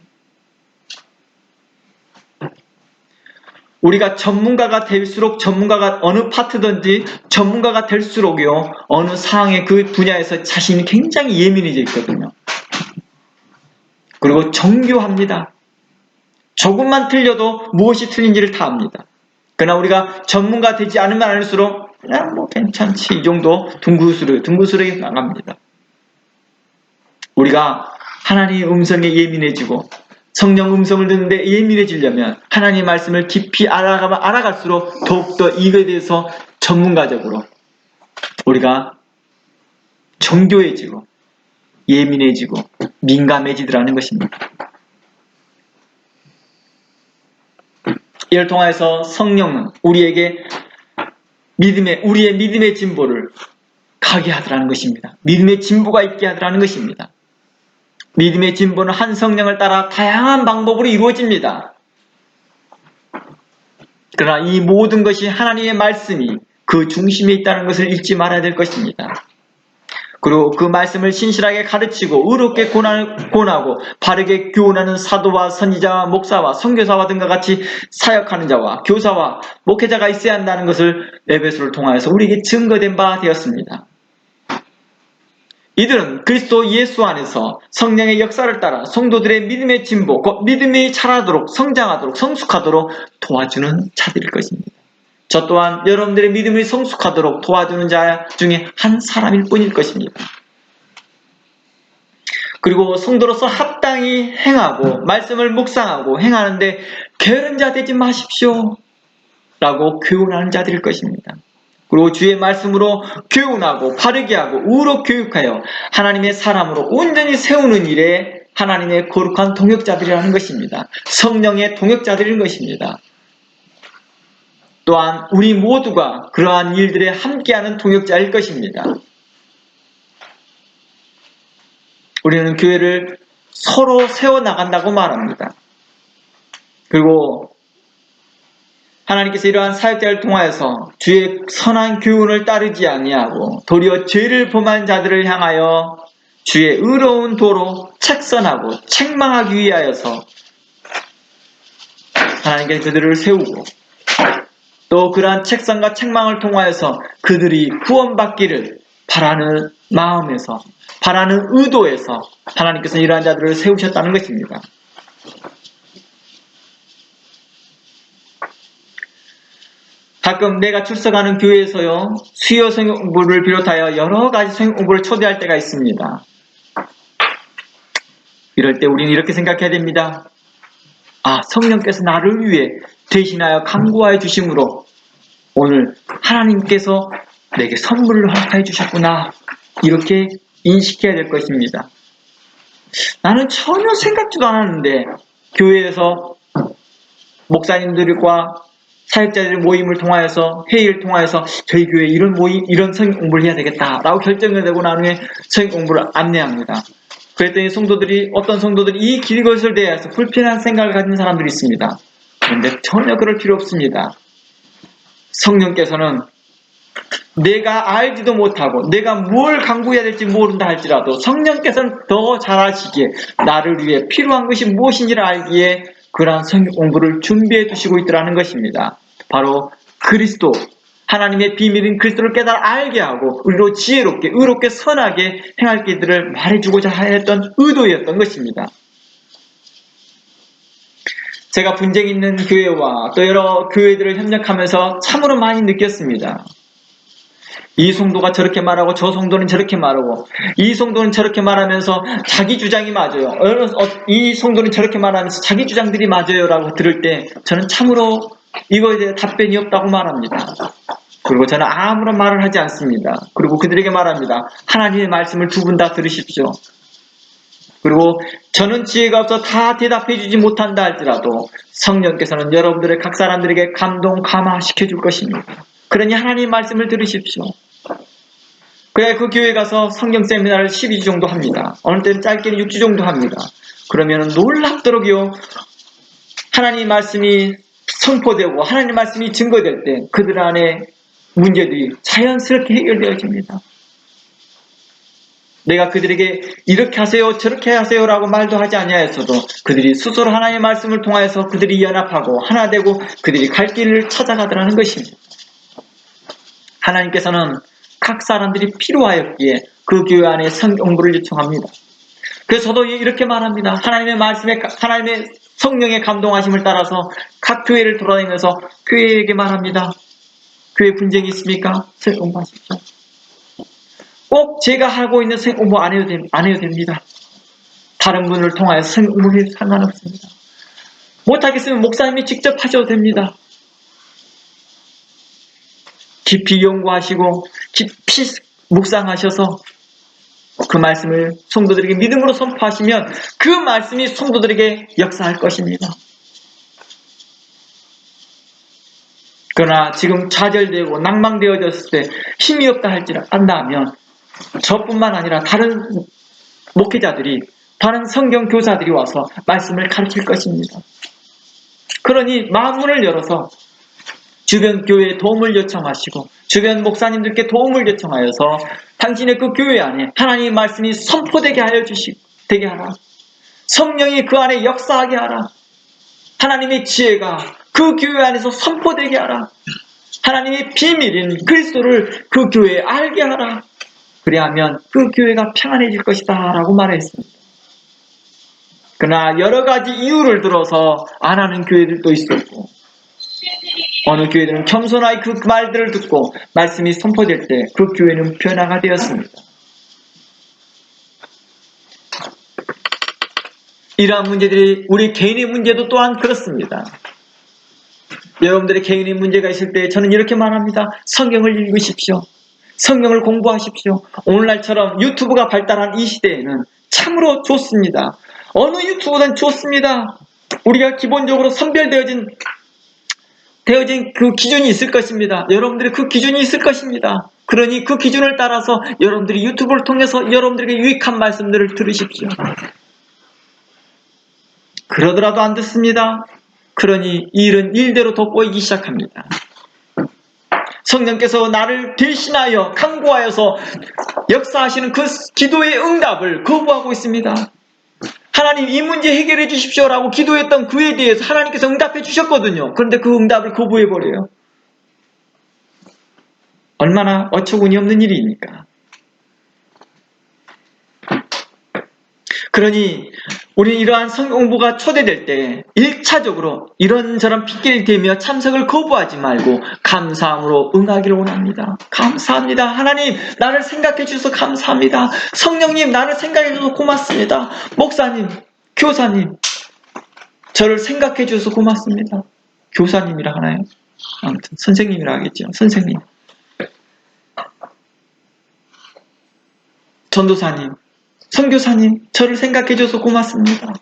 우리가 전문가가 될수록 전문가가 어느 파트든지 전문가가 될수록요 어느 사항의 그 분야에서 자신이 굉장히 예민해져 있거든요. 그리고 정교합니다. 조금만 틀려도 무엇이 틀린지를 다 압니다. 그러나 우리가 전문가 되지 않으면 않을수록 그냥 뭐 괜찮지 이 정도 둥구스레 나갑니다. 우리가 하나님의 음성에 예민해지고 성령 음성을 듣는데 예민해지려면 하나님의 말씀을 깊이 알아가면 알아갈수록 더욱더 이거에 대해서 전문가적으로 우리가 정교해지고 예민해지고 민감해지더라는 것입니다. 이를 통해서 성령은 우리의 믿음의 진보를 가게 하더라는 것입니다. 믿음의 진보가 있게 하더라는 것입니다. 믿음의 진보는 한 성령을 따라 다양한 방법으로 이루어집니다. 그러나 이 모든 것이 하나님의 말씀이 그 중심에 있다는 것을 잊지 말아야 될 것입니다. 그리고 그 말씀을 신실하게 가르치고 의롭게 권하고 바르게 교훈하는 사도와 선지자와 목사와 선교사와 등과 같이 사역하는 자와 교사와 목회자가 있어야 한다는 것을 에베소를 통하여서 우리에게 증거된 바 되었습니다. 이들은 그리스도 예수 안에서 성령의 역사를 따라 성도들의 믿음의 진보, 믿음이 자라도록 성장하도록 성숙하도록 도와주는 자들일 것입니다. 저 또한 여러분들의 믿음이 성숙하도록 도와주는 자 중에 한 사람일 뿐일 것입니다. 그리고 성도로서 합당히 행하고 말씀을 묵상하고 행하는데 게으른 자 되지 마십시오 라고 교훈하는 자들일 것입니다. 그리고 주의 말씀으로 교훈하고 바르게 하고 의로 교육하여 하나님의 사람으로 온전히 세우는 일에 하나님의 거룩한 동역자들이라는 것입니다. 성령의 동역자들인 것입니다. 또한 우리 모두가 그러한 일들에 함께하는 동역자일 것입니다. 우리는 교회를 서로 세워나간다고 말합니다. 그리고 하나님께서 이러한 사역자를 통하여서 주의 선한 교훈을 따르지 아니하고 도리어 죄를 범한 자들을 향하여 주의 의로운 도로 책선하고 책망하기 위하여서 하나님께서 그들을 세우고 또 그러한 책선과 책망을 통하여서 그들이 구원받기를 바라는 마음에서 바라는 의도에서 하나님께서 이러한 자들을 세우셨다는 것입니다. 가끔 내가 출석하는 교회에서요, 수요 성경 공부를 비롯하여 여러 가지 성경 공부를 초대할 때가 있습니다. 이럴 때 우리는 이렇게 생각해야 됩니다. 아, 성령께서 나를 위해 대신하여 간구하여 주심으로 오늘 하나님께서 내게 선물을 허락해 주셨구나. 이렇게 인식해야 될 것입니다. 나는 전혀 생각지도 않았는데 교회에서 목사님들과 사역자들의 모임을 통하여서 회의를 통하여서 저희 교회에 이런 모임, 이런 성경 공부를 해야 되겠다라고 결정을 내고 난 후에 성경 공부를 안내합니다. 그랬더니 어떤 성도들이 이 길것을 대해서 불편한 생각을 가진 사람들이 있습니다. 그런데 전혀 그럴 필요 없습니다. 성령께서는 내가 알지도 못하고 내가 뭘 강구해야 될지 모른다 할지라도 성령께서는 더 잘 아시기에 나를 위해 필요한 것이 무엇인지를 알기에 그러한 성경 공부를 준비해 두시고 있더라는 것입니다. 바로 그리스도, 하나님의 비밀인 그리스도를 깨달아 알게 하고 우리로 지혜롭게 의롭게 선하게 행할 길들을 말해주고자 했던 의도였던 것입니다. 제가 분쟁 있는 교회와 또 여러 교회들을 협력하면서 참으로 많이 느꼈습니다. 이 성도가 저렇게 말하고 저 성도는 저렇게 말하고 이 성도는 저렇게 말하면서 자기 주장이 맞아요. 이 성도는 저렇게 말하면서 자기 주장들이 맞아요 라고 들을 때 저는 참으로 이거에 대해 답변이 없다고 말합니다. 그리고 저는 아무런 말을 하지 않습니다. 그리고 그들에게 말합니다. 하나님의 말씀을 두 분 다 들으십시오. 그리고 저는 지혜가 없어 다 대답해 주지 못한다 할지라도 성령께서는 여러분들의 각 사람들에게 감동, 감화시켜 줄 것입니다. 그러니 하나님의 말씀을 들으십시오. 그래야 그 교회 가서 성경 세미나를 12주 정도 합니다. 어느 때는 짧게는 6주 정도 합니다. 그러면 놀랍도록요 하나님 말씀이 선포되고 하나님 말씀이 증거될 때 그들 안에 문제들이 자연스럽게 해결되어집니다. 내가 그들에게 이렇게 하세요 저렇게 하세요 라고 말도 하지 아니하였어도 그들이 스스로 하나님의 말씀을 통하여서 그들이 연합하고 하나 되고 그들이 갈 길을 찾아가더라는 것입니다. 하나님께서는 각 사람들이 필요하였기에 그 교회 안에 성경 공부를 요청합니다. 그래서 저도 이렇게 말합니다. 하나님의 말씀에 하나님의 성령의 감동하심을 따라서 각 교회를 돌아다니면서 교회에게 말합니다. 교회 분쟁이 있습니까? 성경 공부하십시오. 꼭 제가 하고 있는 성경 공부 안 해도 됩니다. 다른 분을 통하여 성경 공부해도 상관없습니다. 못하겠으면 목사님이 직접 하셔도 됩니다. 깊이 연구하시고 깊이 묵상하셔서 그 말씀을 성도들에게 믿음으로 선포하시면 그 말씀이 성도들에게 역사할 것입니다. 그러나 지금 좌절되고 낭망되어졌을 때 힘이 없다 한다면 저뿐만 아니라 다른 목회자들이 다른 성경 교사들이 와서 말씀을 가르칠 것입니다. 그러니 마음문을 열어서 주변 교회에 도움을 요청하시고 주변 목사님들께 도움을 요청하여서 당신의 그 교회 안에 하나님의 말씀이 선포되게 하여 되게 하라. 성령이 그 안에 역사하게 하라. 하나님의 지혜가 그 교회 안에서 선포되게 하라. 하나님의 비밀인 그리스도를 그 교회에 알게 하라. 그리하면 그 교회가 평안해질 것이다 라고 말했습니다. 그러나 여러 가지 이유를 들어서 안 하는 교회들도 있었고 어느 교회들은 겸손하게 그 말들을 듣고 말씀이 선포될 때 그 교회는 변화가 되었습니다. 이러한 문제들이 우리 개인의 문제도 또한 그렇습니다. 여러분들의 개인의 문제가 있을 때 저는 이렇게 말합니다. 성경을 읽으십시오. 성경을 공부하십시오. 오늘날처럼 유튜브가 발달한 이 시대에는 참으로 좋습니다. 어느 유튜브든 좋습니다. 우리가 기본적으로 선별되어진 그 기준이 있을 것입니다. 여러분들의 그 기준이 있을 것입니다. 그러니 그 기준을 따라서 여러분들이 유튜브를 통해서 여러분들에게 유익한 말씀들을 들으십시오. 그러더라도 안 듣습니다. 그러니 이 일은 일대로 돋보이기 시작합니다. 성령께서 나를 대신하여 강구하여서 역사하시는 그 기도의 응답을 거부하고 있습니다. 하나님 이 문제 해결해 주십시오라고 기도했던 그에 대해서 하나님께서 응답해 주셨거든요. 그런데 그 응답을 거부해버려요. 얼마나 어처구니 없는 일입니까? 그러니 우리는 이러한 성경 공부가 초대될 때 1차적으로 이런저런 핑계를 대며 참석을 거부하지 말고 감사함으로 응하기를 원합니다. 감사합니다. 하나님 나를 생각해 주셔서 감사합니다. 성령님 나를 생각해 주셔서 고맙습니다. 목사님, 교사님 저를 생각해 주셔서 고맙습니다. 교사님이라 하나요? 아무튼 선생님이라 하겠죠. 선생님, 전도사님, 선교사님 저를 생각해 줘서 고맙습니다.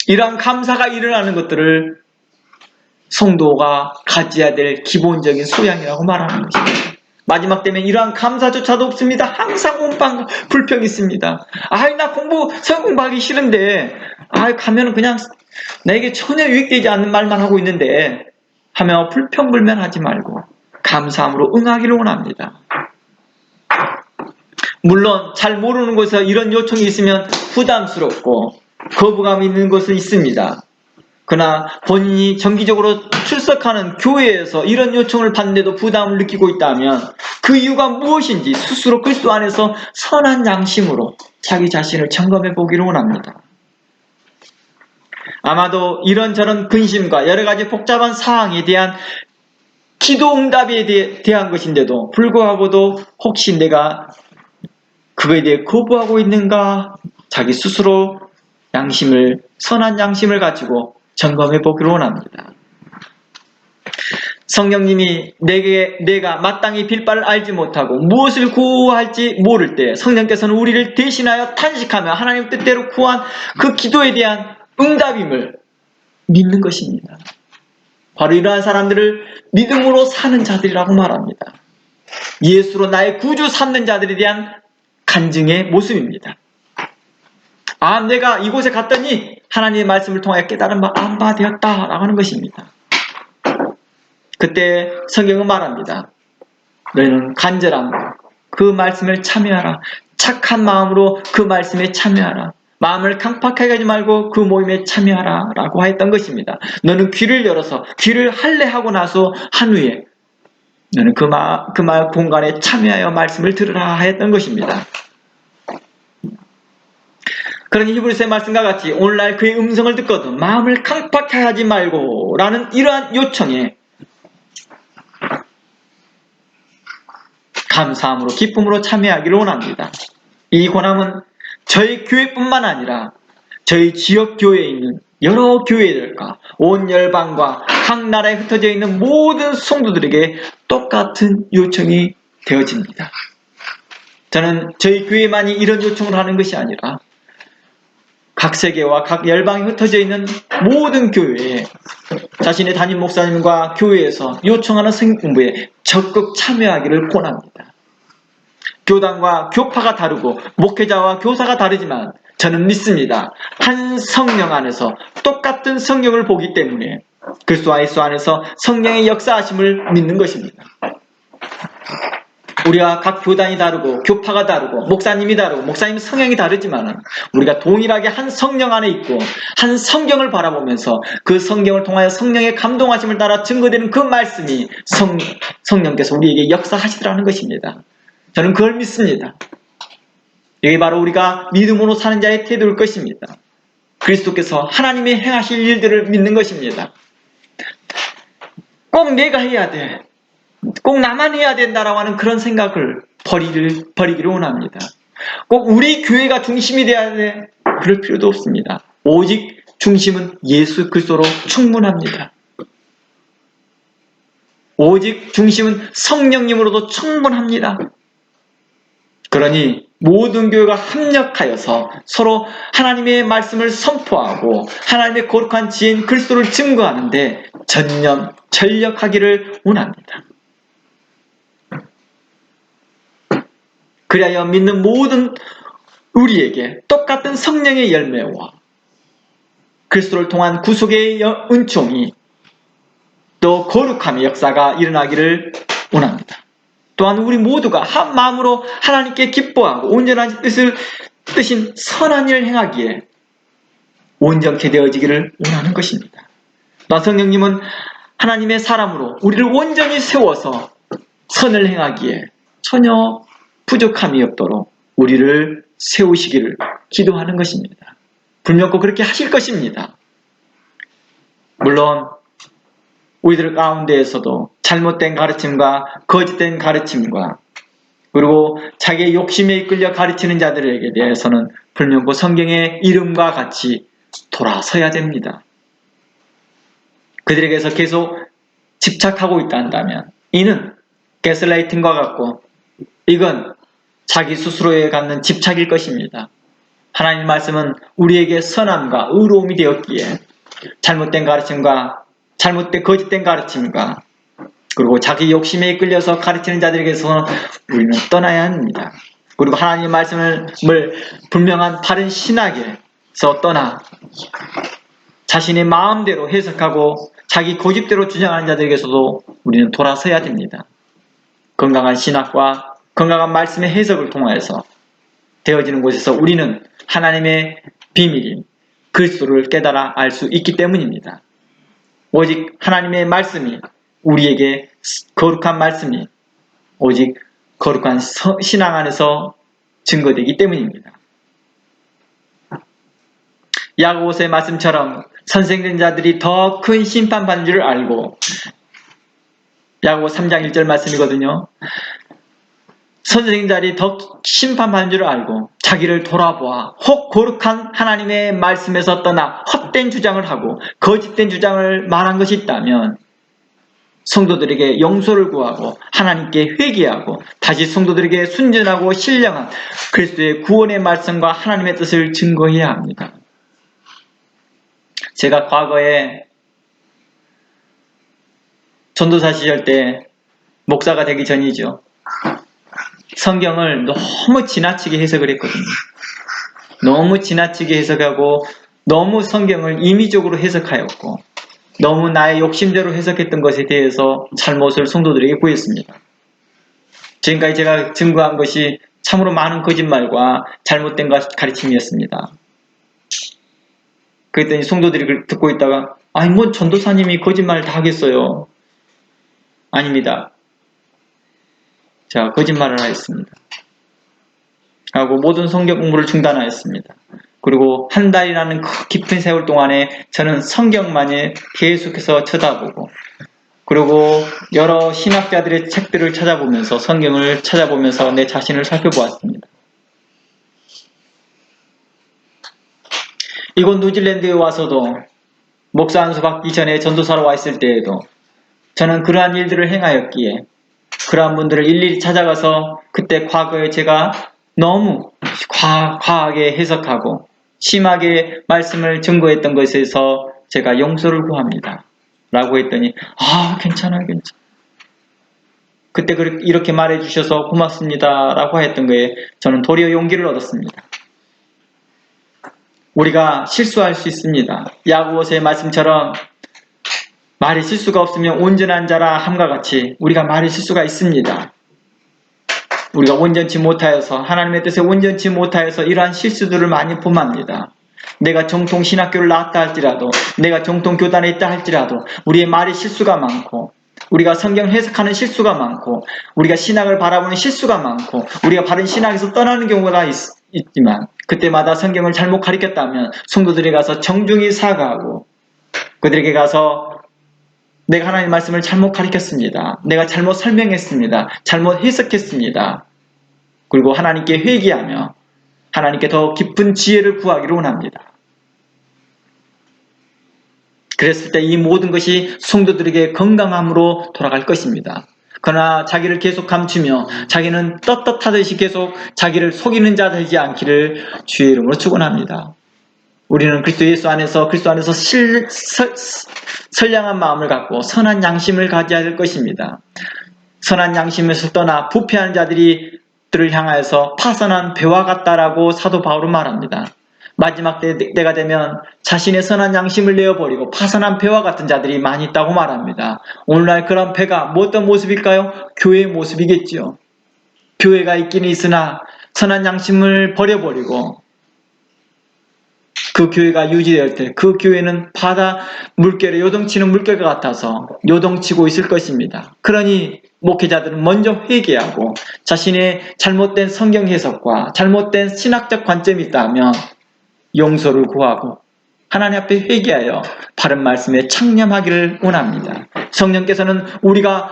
이러한 감사가 일어나는 것들을 성도가 가져야 될 기본적인 소양이라고 말하는 것입니다. 마지막 때면 이러한 감사조차도 없습니다. 항상 원망과 불평이 있습니다. 나 성경 공부하기 싫은데 가면은 그냥 나에게 전혀 유익되지 않는 말만 하고 있는데 하며 불평불만하지 말고 감사함으로 응하기를 원합니다. 물론 잘 모르는 곳에서 이런 요청이 있으면 부담스럽고 거부감이 있는 것은 있습니다. 그러나 본인이 정기적으로 출석하는 교회에서 이런 요청을 받는데도 부담을 느끼고 있다면 그 이유가 무엇인지 스스로 그리스도 안에서 선한 양심으로 자기 자신을 점검해 보기를 원합니다. 아마도 이런저런 근심과 여러 가지 복잡한 사항에 대한 기도 응답에 대한 것인데도 불구하고도 혹시 내가 그거에 대해 거부하고 있는가 자기 스스로 선한 양심을 가지고 점검해 보기를 원합니다. 성령님이 내가 마땅히 빌 바를 알지 못하고 무엇을 구할지 모를 때 성령께서는 우리를 대신하여 탄식하며 하나님 뜻대로 구한 그 기도에 대한 응답임을 믿는 것입니다. 바로 이러한 사람들을 믿음으로 사는 자들이라고 말합니다. 예수로 나의 구주 삼는 자들에 대한 간증의 모습입니다. 내가 이곳에 갔더니 하나님의 말씀을 통하여 깨달은 바 안 바 되었다라고 하는 것입니다. 그때 성경은 말합니다. 너희는 간절함 그 말씀을 참여하라. 착한 마음으로 그 말씀에 참여하라. 마음을 강팍하게 하지 말고 그 모임에 참여하라 라고 하였던 것입니다. 너는 귀를 열어서 귀를 할례하고 나서 한 후에 너는 그 말 공간에 참여하여 말씀을 들으라 하였던 것입니다. 그러니 히브리서의 말씀과 같이 오늘날 그의 음성을 듣거든 마음을 강팍하게 하지 말고 라는 이러한 요청에 감사함으로 기쁨으로 참여하기를 원합니다. 이 권함은 저희 교회뿐만 아니라 저희 지역 교회에 있는 여러 교회들과 온 열방과 각 나라에 흩어져 있는 모든 성도들에게 똑같은 요청이 되어집니다. 저는 저희 교회만이 이런 요청을 하는 것이 아니라 각 세계와 각 열방에 흩어져 있는 모든 교회에 자신의 담임 목사님과 교회에서 요청하는 성경 공부에 적극 참여하기를 권합니다. 교단과 교파가 다르고 목회자와 교사가 다르지만 저는 믿습니다. 한 성령 안에서 똑같은 성경을 보기 때문에 그리스도 예수 안에서 성령의 역사하심을 믿는 것입니다. 우리가 각 교단이 다르고 교파가 다르고 목사님이 다르고 목사님 성향이 다르지만 우리가 동일하게 한 성령 안에 있고 한 성경을 바라보면서 그 성경을 통하여 성령의 감동하심을 따라 증거되는 그 말씀이 성령께서 우리에게 역사하시더라는 것입니다. 저는 그걸 믿습니다. 이게 바로 우리가 믿음으로 사는 자의 태도일 것입니다. 그리스도께서 하나님의 행하실 일들을 믿는 것입니다. 꼭 내가 해야 돼. 꼭 나만 해야 된다라고 하는 그런 생각을 버리기를 원합니다. 꼭 우리 교회가 중심이 돼야 돼. 그럴 필요도 없습니다. 오직 중심은 예수 그리스도로 충분합니다. 오직 중심은 성령님으로도 충분합니다. 그러니 모든 교회가 합력하여서 서로 하나님의 말씀을 선포하고 하나님의 거룩한 지혜인 그리스도를 증거하는데 전념, 전력하기를 원합니다. 그리하여 믿는 모든 우리에게 똑같은 성령의 열매와 그리스도를 통한 구속의 은총이 또 거룩함의 역사가 일어나기를 원합니다. 또한 우리 모두가 한 마음으로 하나님께 기뻐하고 온전한 뜻인 선한 일을 행하기에 온전케 되어지기를 원하는 것입니다. 또한 성령님은 하나님의 사람으로 우리를 온전히 세워서 선을 행하기에 전혀 부족함이 없도록 우리를 세우시기를 기도하는 것입니다. 분명코 그렇게 하실 것입니다. 물론 우리들 가운데에서도 잘못된 가르침과 거짓된 가르침과 그리고 자기의 욕심에 이끌려 가르치는 자들에게 대해서는 분명코 성경의 이름과 같이 돌아서야 됩니다. 그들에게서 계속 집착하고 있다 한다면 이는 가스라이팅과 같고 이건 자기 스스로에 갖는 집착일 것입니다. 하나님 말씀은 우리에게 선함과 의로움이 되었기에 잘못된 가르침과 잘못된 거짓된 가르침과 그리고 자기 욕심에 이끌려서 가르치는 자들에게서 우리는 떠나야 합니다. 그리고 하나님의 말씀을 분명한 바른 신학에서 떠나 자신의 마음대로 해석하고 자기 고집대로 주장하는 자들에게서도 우리는 돌아서야 됩니다. 건강한 신학과 건강한 말씀의 해석을 통하여서 되어지는 곳에서 우리는 하나님의 비밀인 그리스도를 깨달아 알 수 있기 때문입니다. 오직 하나님의 말씀이 우리에게 거룩한 말씀이 오직 거룩한 신앙 안에서 증거되기 때문입니다. 야고보서의 말씀처럼 선생된 자들이 더 큰 심판받는 줄 알고 야고보 3장 1절 말씀이거든요. 선생된 자들이 더 심판받는 줄 알고 자기를 돌아보아 혹 거룩한 하나님의 말씀에서 떠나 헛된 주장을 하고 거짓된 주장을 말한 것이 있다면 성도들에게 용서를 구하고 하나님께 회개하고 다시 성도들에게 순전하고 신령한 그리스도의 구원의 말씀과 하나님의 뜻을 증거해야 합니다. 제가 과거에 전도사 시절 때 목사가 되기 전이죠. 성경을 너무 지나치게 해석을 했거든요. 너무 지나치게 해석하고 너무 성경을 임의적으로 해석하였고 너무 나의 욕심대로 해석했던 것에 대해서 잘못을 성도들에게 구했습니다. 지금까지 제가 증거한 것이 참으로 많은 거짓말과 잘못된 가르침이었습니다. 그랬더니 성도들이 듣고 있다가 아니 뭐 전도사님이 거짓말을 다 하겠어요. 아닙니다. 제가 거짓말을 하였습니다. 하고 모든 성경 공부를 중단하였습니다. 그리고 한 달이라는 깊은 세월 동안에 저는 성경만을 계속해서 쳐다보고 그리고 여러 신학자들의 책들을 찾아보면서 성경을 찾아보면서 내 자신을 살펴보았습니다. 이곳 뉴질랜드에 와서도 목사 안수 받기 전에 전도사로 와 있을 때에도 저는 그러한 일들을 행하였기에 그러한 분들을 일일이 찾아가서 그때 과거에 제가 너무 과하게 해석하고 심하게 말씀을 증거했던 것에서 제가 용서를 구합니다. 라고 했더니 괜찮아. 그때 이렇게 말해 주셔서 고맙습니다. 라고 했던 거에 저는 도리어 용기를 얻었습니다. 우리가 실수할 수 있습니다. 야고보서의 말씀처럼 말이 실수가 없으면 온전한 자라 함과 같이 우리가 말이 실수가 있습니다. 우리가 온전치 못하여서 하나님의 뜻에 온전치 못하여서 이러한 실수들을 많이 범합니다. 내가 정통 신학교를 나왔다 할지라도 내가 정통 교단에 있다 할지라도 우리의 말이 실수가 많고 우리가 성경을 해석하는 실수가 많고 우리가 신학을 바라보는 실수가 많고 우리가 바른 신학에서 떠나는 경우가 있지만 그때마다 성경을 잘못 가르쳤다면 성도들이 가서 정중히 사과하고 그들에게 가서 내가 하나님의 말씀을 잘못 가르쳤습니다. 내가 잘못 설명했습니다. 잘못 해석했습니다. 그리고 하나님께 회개하며 하나님께 더 깊은 지혜를 구하기를 원합니다. 그랬을 때 이 모든 것이 성도들에게 건강함으로 돌아갈 것입니다. 그러나 자기를 계속 감추며 자기는 떳떳하듯이 계속 자기를 속이는 자 되지 않기를 주의 이름으로 축원합니다. 우리는 그리스도 예수 안에서 선량한 마음을 갖고 선한 양심을 가져야 될 것입니다. 선한 양심에서 떠나 부패하는 자들을 향하여서 파선한 배와 같다라고 사도 바울은 말합니다. 마지막 때가 되면 자신의 선한 양심을 내어버리고 파선한 배와 같은 자들이 많이 있다고 말합니다. 오늘날 그런 배가 뭐 어떤 모습일까요? 교회의 모습이겠죠. 교회가 있기는 있으나 선한 양심을 버려버리고 그 교회가 유지될 때 그 교회는 바다 물결에 요동치는 물결과 같아서 요동치고 있을 것입니다. 그러니 목회자들은 먼저 회개하고 자신의 잘못된 성경 해석과 잘못된 신학적 관점이 있다면 용서를 구하고 하나님 앞에 회개하여 바른 말씀에 창념하기를 원합니다. 성령께서는 우리가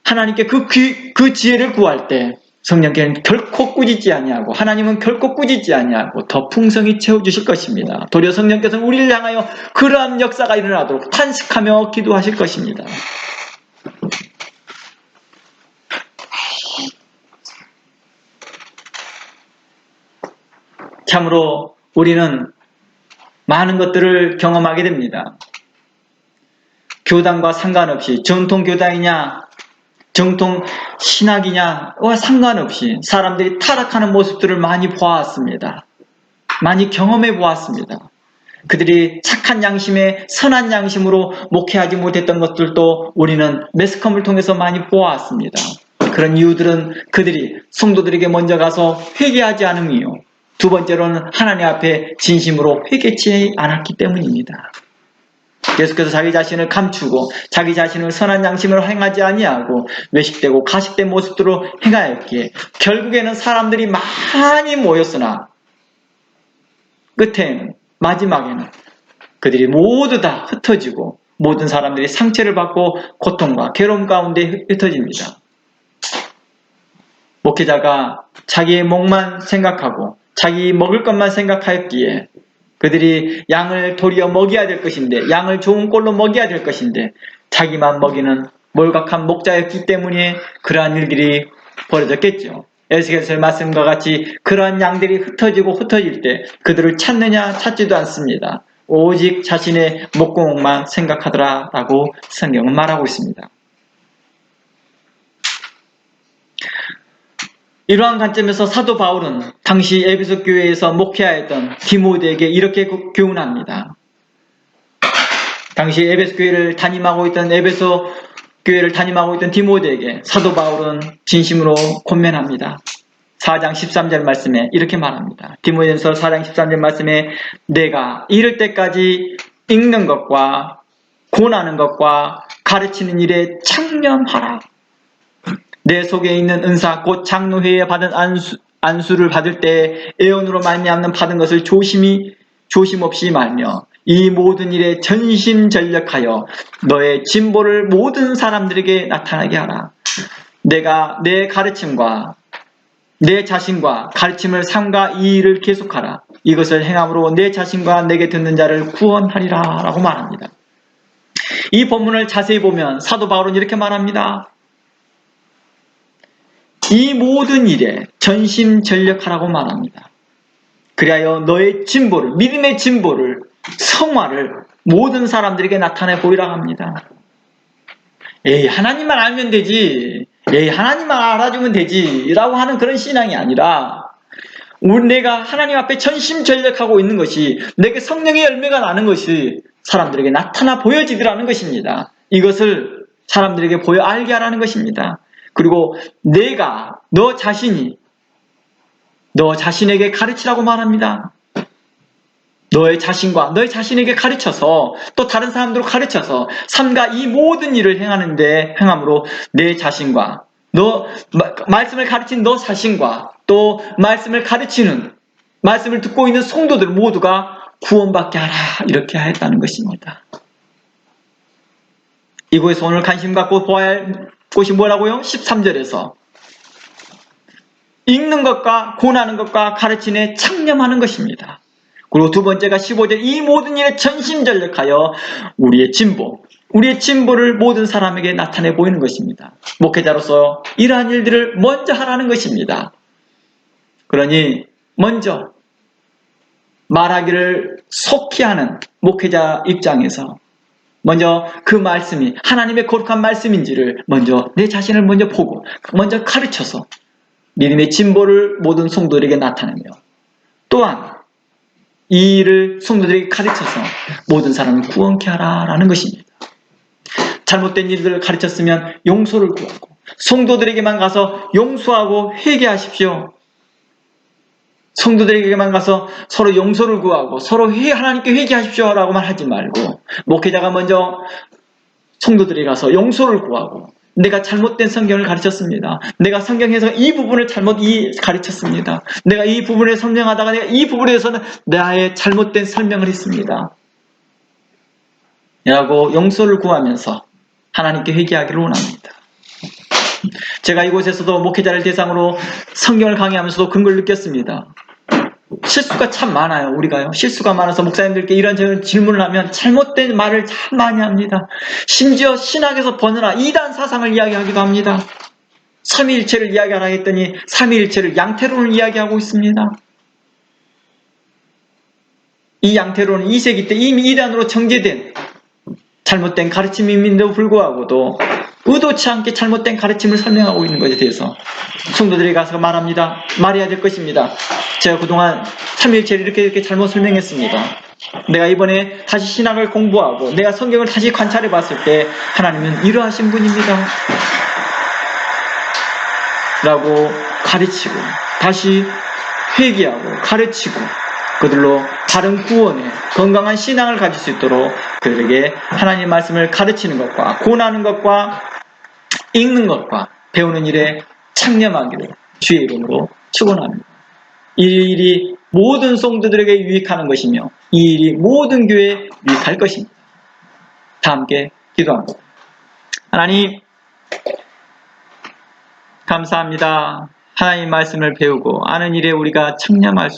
하나님께 그 지혜를 구할 때 성령께는 결코 꾸짖지 아니하고 하나님은 결코 꾸짖지 아니하고 더 풍성히 채워주실 것입니다. 도리어 성령께서는 우리를 향하여 그러한 역사가 일어나도록 탄식하며 기도하실 것입니다. 참으로 우리는 많은 것들을 경험하게 됩니다. 교단과 상관없이 정통 교단이냐 정통 신학이냐와 상관없이 사람들이 타락하는 모습들을 많이 보았습니다. 많이 경험해 보았습니다. 그들이 착한 양심에 선한 양심으로 목회하지 못했던 것들도 우리는 매스컴을 통해서 많이 보았습니다. 그런 이유들은 그들이 성도들에게 먼저 가서 회개하지 않음이요. 두 번째로는 하나님 앞에 진심으로 회개치 않았기 때문입니다. 계속해서 자기 자신을 감추고 자기 자신을 선한 양심으로 행하지 아니하고 외식되고 가식된 모습으로 행하였기에 결국에는 사람들이 많이 모였으나 끝에는 마지막에는 그들이 모두 다 흩어지고 모든 사람들이 상처를 받고 고통과 괴로움 가운데 흩어집니다. 목회자가 자기의 목만 생각하고 자기 먹을 것만 생각하였기에 그들이 양을 도리어 먹여야 될 것인데 양을 좋은 꼴로 먹여야 될 것인데 자기만 먹이는 몰각한 목자였기 때문에 그러한 일들이 벌어졌겠죠. 에스겔서의 말씀과 같이 그러한 양들이 흩어질 때 그들을 찾느냐 찾지도 않습니다. 오직 자신의 목구멍만 생각하더라라고 성경은 말하고 있습니다. 이러한 관점에서 사도 바울은 당시 에베소 교회에서 목회하였던 디모데에게 이렇게 교훈합니다. 당시 에베소 교회를 담임하고 있던 디모데에게 사도 바울은 진심으로 권면합니다. 4장 13절 말씀에 이렇게 말합니다. 디모데전서 4장 13절 말씀에 내가 이를 때까지 읽는 것과 고나는 것과 가르치는 일에 창념하라. 내 속에 있는 은사 곧 장로회에 받은 안수를 받을 때 애언으로 말미암는 받은 것을 조심없이 말며 이 모든 일에 전심전력하여 너의 진보를 모든 사람들에게 나타나게 하라. 내가 내 가르침과 내 자신과 가르침을 삼가 이 일을 계속하라. 이것을 행함으로 내 자신과 내게 듣는 자를 구원하리라 라고 말합니다. 이 본문을 자세히 보면 사도 바울은 이렇게 말합니다. 이 모든 일에 전심전력하라고 말합니다. 그리하여 너의 진보를, 믿음의 진보를, 성화를 모든 사람들에게 나타내 보이라 합니다. 에이, 하나님만 알면 되지. 에이, 하나님만 알아주면 되지. 라고 하는 그런 신앙이 아니라 내가 하나님 앞에 전심전력하고 있는 것이 내게 성령의 열매가 나는 것이 사람들에게 나타나 보여지더라는 것입니다. 이것을 사람들에게 보여 알게 하라는 것입니다. 그리고 내가 너 자신에게 가르치라고 말합니다. 너의 자신과 너의 자신에게 가르쳐서 또 다른 사람들을 가르쳐서 삼가 이 모든 일을 행함으로 내 자신과 말씀을 가르친 너 자신과 또 말씀을 듣고 있는 성도들 모두가 구원받게 하라 이렇게 하였다는 것입니다. 이곳에서 오늘 관심 갖고 보아야 할 곳이 뭐라고요? 13절에서 읽는 것과 고나는 것과 가르침에 창념하는 것입니다. 그리고 두 번째가 15절 이 모든 일에 전심전력하여 우리의 진보 우리의 진보를 모든 사람에게 나타내 보이는 것입니다. 목회자로서 이러한 일들을 먼저 하라는 것입니다. 그러니 먼저 말하기를 속히 하는 목회자 입장에서 먼저 그 말씀이 하나님의 거룩한 말씀인지를 먼저 내 자신을 먼저 보고 먼저 가르쳐서 믿음의 진보를 모든 성도들에게 나타내며, 또한 이 일을 성도들에게 가르쳐서 모든 사람을 구원케 하라라는 것입니다. 잘못된 일들을 가르쳤으면 용서를 구하고 성도들에게만 가서 용서하고 회개하십시오. 성도들에게만 가서 서로 용서를 구하고 서로 하나님께 회개하십시오라고만 하지 말고, 목회자가 먼저 성도들에게 가서 용서를 구하고, 내가 잘못된 성경을 가르쳤습니다. 내가 성경에서 이 부분을 잘못 가르쳤습니다. 내가 이 부분을 설명하다가 내가 이 부분에서는 나의 잘못된 설명을 했습니다. 라고 용서를 구하면서 하나님께 회개하기를 원합니다. 제가 이곳에서도 목회자를 대상으로 성경을 강의하면서도 그런 걸 느꼈습니다. 실수가 참 많아요. 우리가요. 실수가 많아서 목사님들께 이런저런 질문을 하면 잘못된 말을 참 많이 합니다. 심지어 신학에서 번연아 이단 사상을 이야기하기도 합니다. 삼위일체를 이야기하라 했더니 삼위일체를 양태론을 이야기하고 있습니다. 이 양태론은 2세기 때 이미 이단으로 정제된 잘못된 가르침임에도 불구하고도 의도치 않게 잘못된 가르침을 설명하고 있는 것에 대해서 성도들이 가서 말합니다. 말해야 될 것입니다. 제가 그동안 삼위일체를 이렇게 잘못 설명했습니다. 내가 이번에 다시 신학을 공부하고 내가 성경을 다시 관찰해 봤을 때 하나님은 이러하신 분입니다. 라고 가르치고 다시 회개하고 가르치고 그들로 바른 구원에 건강한 신앙을 가질 수 있도록 그들에게 하나님의 말씀을 가르치는 것과 권하는 것과 읽는 것과 배우는 일에 창념하기를 주의 이름으로 축원합니다. 이 일이 모든 성도들에게 유익하는 것이며 이 일이 모든 교회에 유익할 것입니다. 다 함께 기도합니다. 하나님 감사합니다. 하나님 말씀을 배우고 아는 일에 우리가 창념할 수